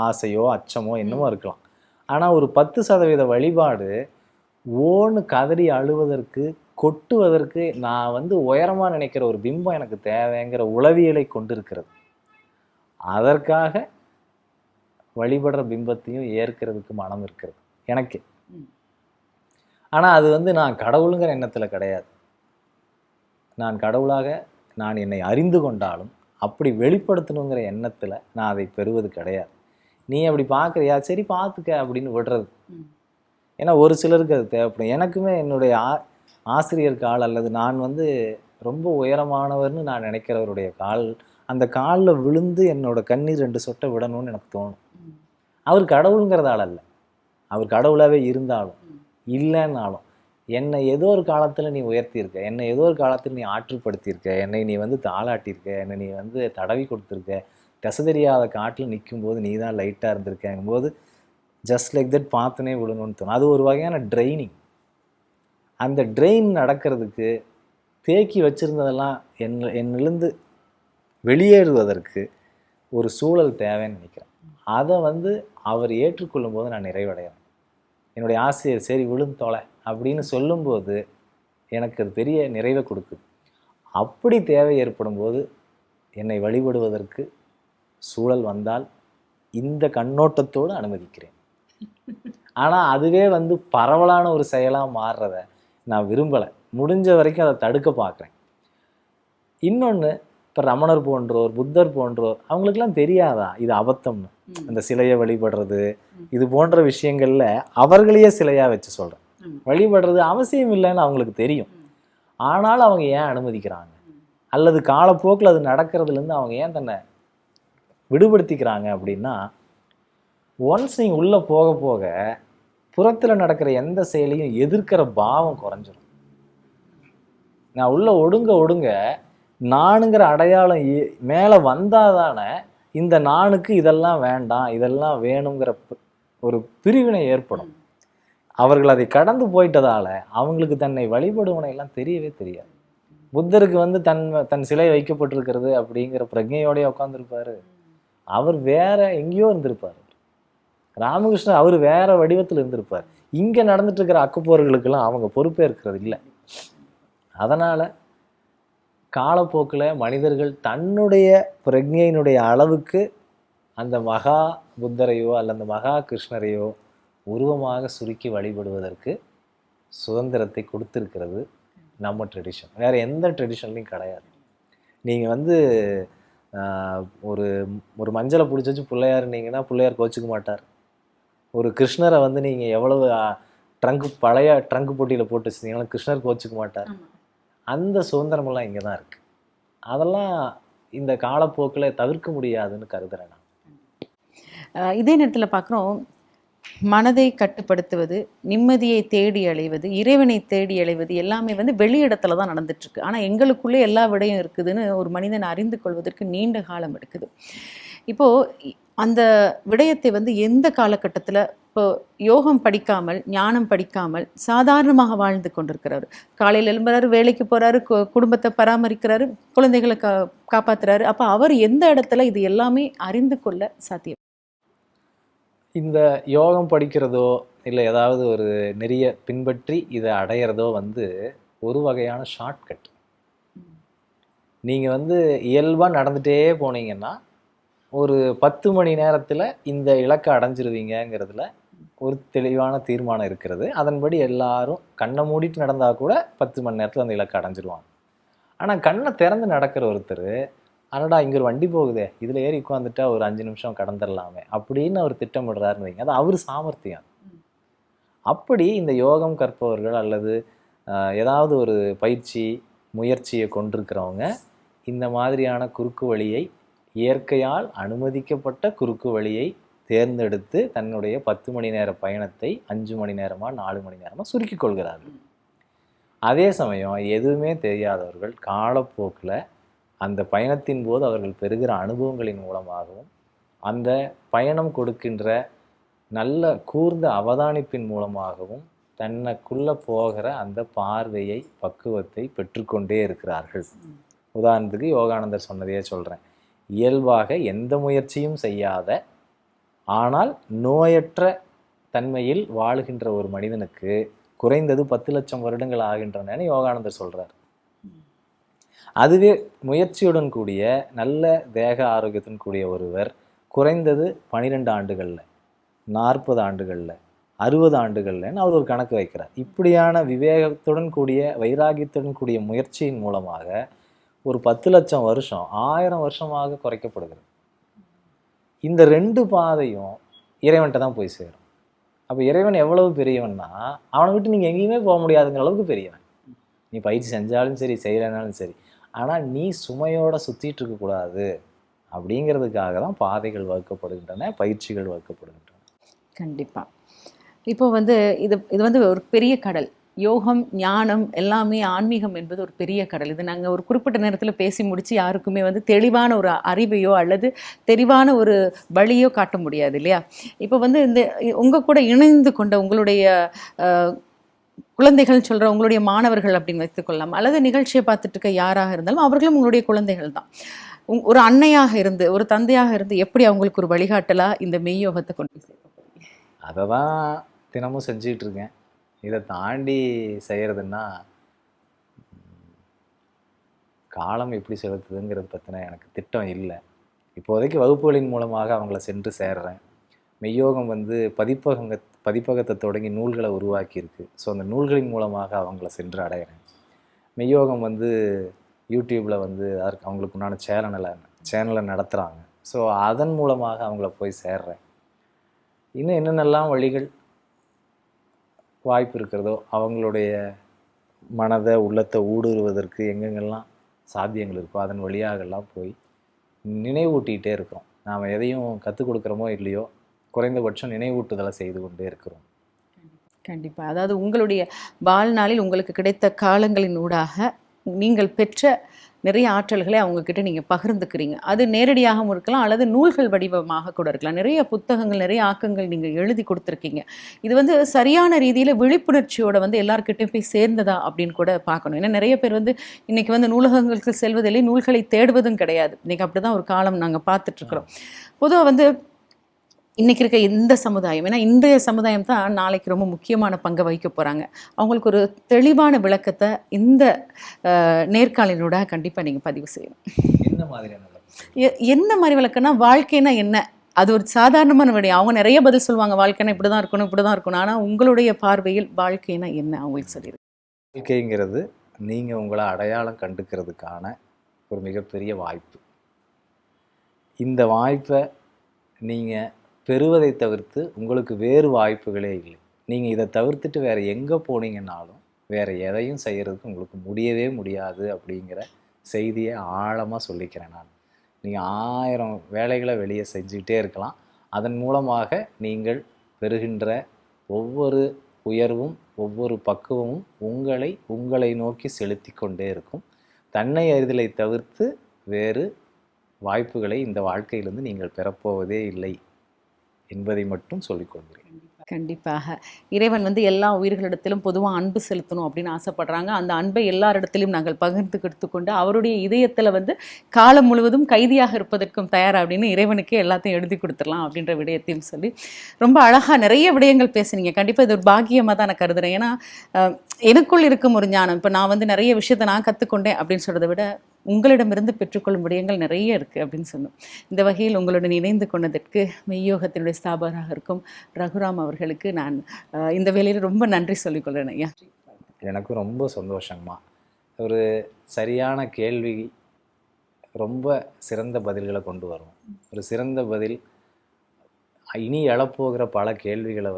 ஆசையோ அச்சமோ என்னமோ இருக்கலாம். ஆனால் ஒரு 10% வழிபாடு ஓன்னு கதறி அழுவதற்கு, கொட்டுவதற்கு, நான் வந்து உயரமாக நினைக்கிற ஒரு பிம்பம் எனக்கு தேவைங்கிற உளவியலை கொண்டு இருக்கிறது. அதற்காக வழிபடுற பிம்பத்தையும் ஏற்கிறதுக்கு மனம் இருக்கிறது எனக்கு. ஆனால் அது வந்து நான் கடவுளுங்கிற எண்ணத்தில் கிடையாது. நான் கடவுளாக நான் என்னை அறிந்து கொண்டாலும் அப்படி வெளிப்படுத்தணுங்கிற எண்ணத்தில் நான் அதை பெறுவது கிடையாது. நீ அப்படி பார்க்குறியா, சரி பார்த்துக்க அப்படின்னு விடுறது. ஏன்னா ஒரு சிலருக்கு அது தேவைப்படும். எனக்குமே என்னுடைய ஆசிரியர் கால் அல்லது நான் வந்து ரொம்ப உயரமானவர்னு நான் நினைக்கிறவருடைய கால், அந்த காலில் விழுந்து என்னோட கண்ணீர் 2 சொட்டை விடணும்னு எனக்கு தோணும். அவர் கடவுளுங்கிறதால அல்ல, அவர் கடவுளாகவே இருந்தாலும் இல்லைன்னாலும் என்னை ஏதோ ஒரு காலத்தில் நீ உயர்த்தியிருக்க, என்னை ஏதோ ஒரு காலத்தில் நீ ஆற்றுப்படுத்தியிருக்க, என்னை நீ வந்து தாளாட்டியிருக்க, என்னை நீ வந்து தடவி கொடுத்துருக்க, திசை தெரியாத காட்டில் நிற்கும்போது நீ தான் லைட்டாக இருந்திருக்கங்கும்போது ஜஸ்ட் லைக் தட் பார்த்துனே விடணும்னு தோணும். அது ஒரு வகையான ட்ரைனிங். அந்த ட்ரெயின் நடக்கிறதுக்கு தேக்கி வச்சுருந்ததெல்லாம் என்னிலிருந்து வெளியேறுவதற்கு ஒரு சூழல் தேவைன்னு நினைக்கிறேன். அதை வந்து அவர் ஏற்றுக்கொள்ளும் போது நான் நிறைவடைகிறேன். என்னுடைய ஆசிரியர் சரி விழுந்து தொலை அப்படின்னு சொல்லும்போது எனக்கு அது பெரிய நிறைவை கொடுக்குது. அப்படி தேவை ஏற்படும் போது என்னை வழிபடுவதற்கு சூழல் வந்தால் இந்த கண்ணோட்டத்தோடு அனுமதிக்கிறேன். ஆனால் அதுவே வந்து பரவலான ஒரு செயலாக மாறுறத நான் விரும்பலை. முடிஞ்ச வரைக்கும் அதை தடுக்க பார்க்குறேன். இன்னொன்று, இப்போ ரமணர் போன்றோர், புத்தர் போன்றோர், அவங்களுக்கெல்லாம் தெரியாதா இது அபத்தம்னு? அந்த சிலையை வழிபடுறது இது போன்ற விஷயங்களில் அவர்களையே சிலையாக வச்சு சொல்கிறேன். வழிபடுறது அவசியம் இல்லைன்னு அவங்களுக்கு தெரியும். ஆனாலும் அவங்க ஏன் அனுமதிக்கிறாங்க? அல்லது காலப்போக்கில் அது நடக்கிறதுலேருந்து அவங்க ஏன் தன்னை விடுபடுத்திக்கிறாங்க அப்படின்னா, ஒன்ஸ் நீங்கள் உள்ளே போக போக புறத்தில் நடக்கிற எந்த செயலையும் எதிர்க்கிற பாவம் குறைஞ்சிரும். நான் உள்ள ஒடுங்க நானுங்கிற அடையாளம் மேலே வந்தாதானே இந்த நானுக்கு இதெல்லாம் வேண்டாம் இதெல்லாம் வேணுங்கிற ஒரு பிரிவினை ஏற்படும். அவர்கள் அதை கடந்து போயிட்டதால அவங்களுக்கு தன்னை வழிபடுவனையெல்லாம் தெரியவே தெரியாது. புத்தருக்கு வந்து தன் சிலை வைக்கப்பட்டிருக்கிறது அப்படிங்கிற பிரஜையோடய உட்காந்துருப்பாரு. அவர் வேற எங்கேயோ இருந்திருப்பார். ராமகிருஷ்ணன் அவர் வேற வடிவத்தில் இருந்திருப்பார். இங்கே நடந்துட்டு இருக்கிற அக்கப்போர்களுக்கெல்லாம் அவங்க பொறுப்பே இருக்கிறது இல்லை. அதனால் காலப்போக்கில் மனிதர்கள் தன்னுடைய பிரஜையினுடைய அளவுக்கு அந்த மகா புத்தரையோ அல்ல அந்த மகா கிருஷ்ணரையோ உருவமாக சுருக்கி வழிபடுவதற்கு சுதந்திரத்தை கொடுத்துருக்கிறது நம்ம ட்ரெடிஷன். வேறு எந்த ட்ரெடிஷன்லையும் கிடையாது. நீங்கள் வந்து ஒரு மஞ்சளை பிடிச்சி வச்சு பிள்ளையாருன்னீங்கன்னா பிள்ளையார் கோச்சிக்க மாட்டார். ஒரு கிருஷ்ணரை வந்து நீங்கள் எவ்வளவு பழைய ட்ரங்கு போட்டியில் போட்டு வச்சுருந்தீங்கன்னா கிருஷ்ணர் கோச்சிக்க மாட்டார். அந்த சுதந்திரமெல்லாம் இங்கே தான் இருக்குது. அதெல்லாம் இந்த காலப்போக்கில் தவிர்க்க முடியாதுன்னு கருதுறேன் நான். இதே நேரத்தில் பார்க்குறோம், மனதை கட்டுப்படுத்துவது, நிம்மதியை தேடி அலைவது, இறைவனை தேடி அலைவது எல்லாமே வந்து வெளியிடத்துல தான் நடந்துட்டு இருக்கு. ஆனா எங்களுக்குள்ளே எல்லா விடையும் இருக்குதுன்னு ஒரு மனிதன் அறிந்து கொள்வதற்கு நீண்ட காலம் எடுக்குது. இப்போ அந்த விடயத்தை வந்து எந்த காலகட்டத்துல இப்போ யோகம் படிக்காமல், ஞானம் படிக்காமல் சாதாரணமாக வாழ்ந்து கொண்டிருக்கிறாரு. காலையில எழும்புறாரு, வேலைக்கு போறாரு, குடும்பத்தை பராமரிக்கிறாரு, குழந்தைகளை காப்பாத்துறாரு. அப்ப அவர் எந்த இடத்துல இது எல்லாமே அறிந்து கொள்ள சாத்தியம்? இந்த யோகம் படிக்கிறதோ இல்லை ஏதாவது ஒரு நெறிய பின்பற்றி இதை அடையிறதோ வந்து ஒரு வகையான ஷார்ட்கட். நீங்கள் வந்து இயல்பாக நடந்துகிட்டே போனீங்கன்னா ஒரு 10 மணி நேரத்தில் இந்த இலக்கை அடைஞ்சிருவீங்கிறதுல ஒரு தெளிவான தீர்மானம் இருக்கிறது. அதன்படி எல்லாரும் கண்ணை மூடிட்டு நடந்தால் கூட 10 மணி நேரத்தில் அந்த இலக்கை அடைஞ்சிருவாங்க. ஆனால் கண்ணை திறந்து நடக்கிற ஒருத்தர், அடடா இங்கே ஒரு வண்டி போகுதே, இதில் ஏறி உட்காந்துட்டா ஒரு 5 நிமிஷம் கடந்துடலாமே அப்படின்னு அவர் திட்டமிடுறாருன்னு வைங்க, அது அவர் சாமர்த்தியம். அப்படி இந்த யோகம் கற்பவர்கள் அல்லது ஏதாவது ஒரு பயிற்சி முயற்சியை கொண்டிருக்கிறவங்க இந்த மாதிரியான குறுக்கு வழியை, இயற்கையால் அனுமதிக்கப்பட்ட குறுக்கு வழியை தேர்ந்தெடுத்து தன்னுடைய 10 மணி நேர பயணத்தை 5 மணி நேரமாக 4 மணி நேரமாக சுருக்கி கொள்கிறார்கள். அதே சமயம் எதுவுமே தெரியாதவர்கள் காலப்போக்கில் அந்த பயணத்தின் போது அவர்கள் பெறுகிற அனுபவங்களின் மூலமாகவும் அந்த பயணம் கொடுக்கின்ற நல்ல கூர்ந்த அவதானிப்பின் மூலமாகவும் தன்னைக்குள்ளே போகிற அந்த பார்வையை, பக்குவத்தை பெற்றுக்கொண்டே இருக்கிறார்கள். உதாரணத்துக்கு யோகானந்தர் சொன்னதையே சொல்கிறேன். இயல்பாக எந்த முயற்சியும் செய்யாத ஆனால் நோயற்ற தன்மையில் வாழுகின்ற ஒரு மனிதனுக்கு குறைந்தது 10 லட்சம் வருடங்கள் ஆகின்றன யோகானந்தர் சொல்கிறார். அதுவே முயற்சியுடன் கூடிய நல்ல தேக ஆரோக்கியத்துடன் கூடிய ஒருவர் குறைந்தது 12 ஆண்டுகளில், 40 ஆண்டுகளில், 60 ஆண்டுகள்லன்னு அவர் ஒரு கணக்கு வைக்கிறார். இப்படியான விவேகத்துடன் கூடிய வைராகியத்துடன் கூடிய முயற்சியின் மூலமாக ஒரு 10 லட்சம் வருஷம் 1000 வருஷமாக குறைக்கப்படுகிறது. இந்த 2 பாதையும் இறைவன்கிட்ட தான் போய் சேரும். அப்போ இறைவன் எவ்வளவு பெரியவன்னா, அவனை விட்டு நீங்கள் எங்கேயுமே போக முடியாதுங்கிற அளவுக்கு பெரியவன். நீ பயிற்சி செஞ்சாலும் சரி, செய்யலைனாலும் சரி. ஆனால் நீ சுமையோட சுற்றிட்டு இருக்கக்கூடாது அப்படிங்கிறதுக்காக தான் பாதைகள் வகுக்கப்படுகின்றன, பயிற்சிகள் வகுக்கப்படுகின்றன. கண்டிப்பாக. இப்போ வந்து இது வந்து ஒரு பெரிய கடல். யோகம், ஞானம் எல்லாமே ஆன்மீகம் என்பது ஒரு பெரிய கடல். இது நாங்கள் ஒரு குறிப்பிட்ட நேரத்தில் பேசி முடித்து யாருக்குமே வந்து தெளிவான ஒரு அறிவையோ அல்லது தெளிவான ஒரு வழியோ காட்ட முடியாது இல்லையா? இப்போ வந்து இந்த உங்கள் கூட இணைந்து கொண்ட உங்களுடைய குழந்தைகள் சொல்கிற உங்களுடைய மாணவர்கள் அப்படின்னு வைத்துக்கொள்ளலாம், அல்லது நிகழ்ச்சியை பார்த்துட்டு இருக்க யாராக இருந்தாலும் அவர்களும் உங்களுடைய குழந்தைகள் தான். ஒரு அன்னையாக இருந்து, ஒரு தந்தையாக இருந்து எப்படி அவங்களுக்கு ஒரு வழிகாட்டலாக இந்த மெய்யோகத்தை கொண்டு சேர்க்க? அதை தான் தினமும் செஞ்சுக்கிட்டு இருக்கேன். இதை தாண்டி செய்கிறதுன்னா காலம் எப்படி செலுத்துதுங்கிறது பற்றின எனக்கு திட்டம் இல்லை. இப்போதைக்கு வகுப்புகளின் மூலமாக அவங்கள சென்று சேர்றேன். மெய்யோகம் வந்து பதிப்பகத்தை தொடங்கி நூல்களை உருவாக்கியிருக்கு. ஸோ அந்த நூல்களின் மூலமாக அவங்கள சென்று அடைகிறேன். மெய்யோகம் வந்து யூடியூப்பில் வந்து அவங்களுக்கு உண்டான சேனலை நடத்துகிறாங்க. ஸோ அதன் மூலமாக அவங்கள போய் சேர்றேன். இன்னும் என்னென்னலாம் வழிகள் வாய்ப்பு இருக்கிறதோ அவங்களுடைய மனதை உள்ளத்தை ஊடுருவதற்கு எங்கெங்கெல்லாம் சாத்தியங்கள் இருக்கோ அதன் வழியாகலாம் போய் நினைவூட்டிகிட்டே இருக்கிறோம். நாம் எதையும் கற்றுக் கொடுக்குறோமோ இல்லையோ, குறைந்தபட்சம் நினைவூட்டுதலை செய்து கொண்டே இருக்கிறோம். கண்டிப்பாக. அதாவது உங்களுடைய வாழ்நாளில் உங்களுக்கு கிடைத்த காலங்களின் ஊடாக நீங்கள் பெற்ற நிறைய ஆற்றல்களை அவங்கக்கிட்ட நீங்கள் பகிர்ந்துக்கிறீங்க. அது நேரடியாகவும் இருக்கலாம், அல்லது நூல்கள் வடிவமாக கூட இருக்கலாம். நிறைய புத்தகங்கள், நிறைய ஆக்கங்கள் நீங்கள் எழுதி கொடுத்துருக்கீங்க. இது வந்து சரியான ரீதியில் விழிப்புணர்ச்சியோட வந்து எல்லாருக்கிட்டையும் போய் சேர்ந்ததா அப்படின்னு கூட பார்க்கணும். ஏன்னா நிறைய பேர் வந்து இன்றைக்கி வந்து நூலகங்களுக்கு செல்வதில்லை, நூல்களை தேடுவதும் கிடையாது. இன்றைக்கி அப்படி தான் ஒரு காலம் நாங்கள் பார்த்துட்ருக்குறோம். பொதுவாக வந்து இன்றைக்கி இருக்க இந்த சமுதாயம், ஏன்னா இன்றைய சமுதாயம் தான் நாளைக்கு ரொம்ப முக்கியமான பங்கை வகிக்க போகிறாங்க. அவங்களுக்கு ஒரு தெளிவான விளக்கத்தை இந்த நேர்காணலினோட கண்டிப்பாக நீங்கள் பதிவு செய்யணும். என்ன மாதிரியான என்ன மாதிரி விளக்கம்னா, வாழ்க்கைனா என்ன? அது ஒரு சாதாரணமான விடயம். அவங்க நிறைய பதில் சொல்லுவாங்க, வாழ்க்கைனா இப்படி தான் இருக்கணும், இப்படி தான் இருக்கணும். ஆனால் உங்களுடைய பார்வையில் வாழ்க்கைனா என்ன அவங்களுக்கு சொல்லிடுது? வாழ்க்கைங்கிறது நீங்கள் உங்களை அடையாளம் கண்டுக்கிறதுக்கான ஒரு மிகப்பெரிய வாய்ப்பு. இந்த வாய்ப்பை நீங்கள் பெறுவதை தவிர்த்து உங்களுக்கு வேறு வாய்ப்புகளே இல்லை. நீங்கள் இதை தவிர்த்துட்டு வேறு எங்கே போனீங்கன்னாலும் வேறு எதையும் செய்கிறதுக்கு உங்களுக்கு முடியவே முடியாது அப்படிங்கிற செய்தியை ஆழமாக சொல்லிக்கிறேன் நான். நீங்கள் 1000 வேலைகளை வெளியே செஞ்சுக்கிட்டே இருக்கலாம். அதன் மூலமாக நீங்கள் பெறுகின்ற ஒவ்வொரு உயர்வும் ஒவ்வொரு பக்குவமும் உங்களை நோக்கி செலுத்தி கொண்டே இருக்கும். தன்னை அறிதலை தவிர்த்து வேறு வாய்ப்புகளை இந்த வாழ்க்கையிலிருந்து நீங்கள் பெறப்போவதே இல்லை என்பதை மட்டும் சொல்லிக்கொள்கிறேன். கண்டிப்பாக இறைவன் எல்லா உயிர்களிடத்திலும் பொதுவாக அன்பு செலுத்தணும் அப்படின்னு ஆசைப்படுறாங்க. அந்த அன்பை எல்லாரிடத்திலும் நாங்கள் பகிர்ந்து கொண்டு அவருடைய இதயத்தில் காலம் முழுவதும் கைதியாக இருப்பதற்கும் தயார் அப்படின்னு இறைவனுக்கே எல்லாத்தையும் எழுதி கொடுத்துடலாம் அப்படின்ற விடயத்தையும் சொல்லி ரொம்ப அழகாக நிறைய விடயங்கள் பேசுனீங்க. கண்டிப்பாக இது ஒரு பாக்கியமாக தான் நான் கருதுறேன். ஏன்னா எனக்குள் இருக்கும் ஒரு ஞானம், இப்போ நான் நிறைய விஷயத்தை நான் கற்றுக்கொண்டேன் அப்படின்னு சொல்கிறத விட உங்களிடமிருந்து பெற்றுக்கொள்ளும் விடயங்கள் நிறைய இருக்குது அப்படின்னு சொன்னோம். இந்த வகையில் உங்களுடன் இணைந்து கொண்டதற்கு மெய்யோகத்தினுடைய ஸ்தாபகராக இருக்கும் ரகுராம் அவர்களுக்கு நான் இந்த வேளையில் ரொம்ப நன்றி சொல்லிக்கொள்கிறேன் ஐயா. எனக்கும் ரொம்ப சந்தோஷங்கம்மா. ஒரு சரியான கேள்வி ரொம்ப சிறந்த பதில்களை கொண்டு வரும். ஒரு சிறந்த பதில் இனி எழப்போகிற பல கேள்விகளை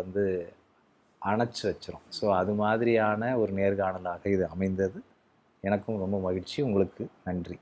அணைச்சி வச்சிரும். ஸோ அது மாதிரியான ஒரு நேர்காணலாக இது அமைந்தது. எனக்கும் ரொம்ப மகிழ்ச்சி. உங்களுக்கு நன்றி.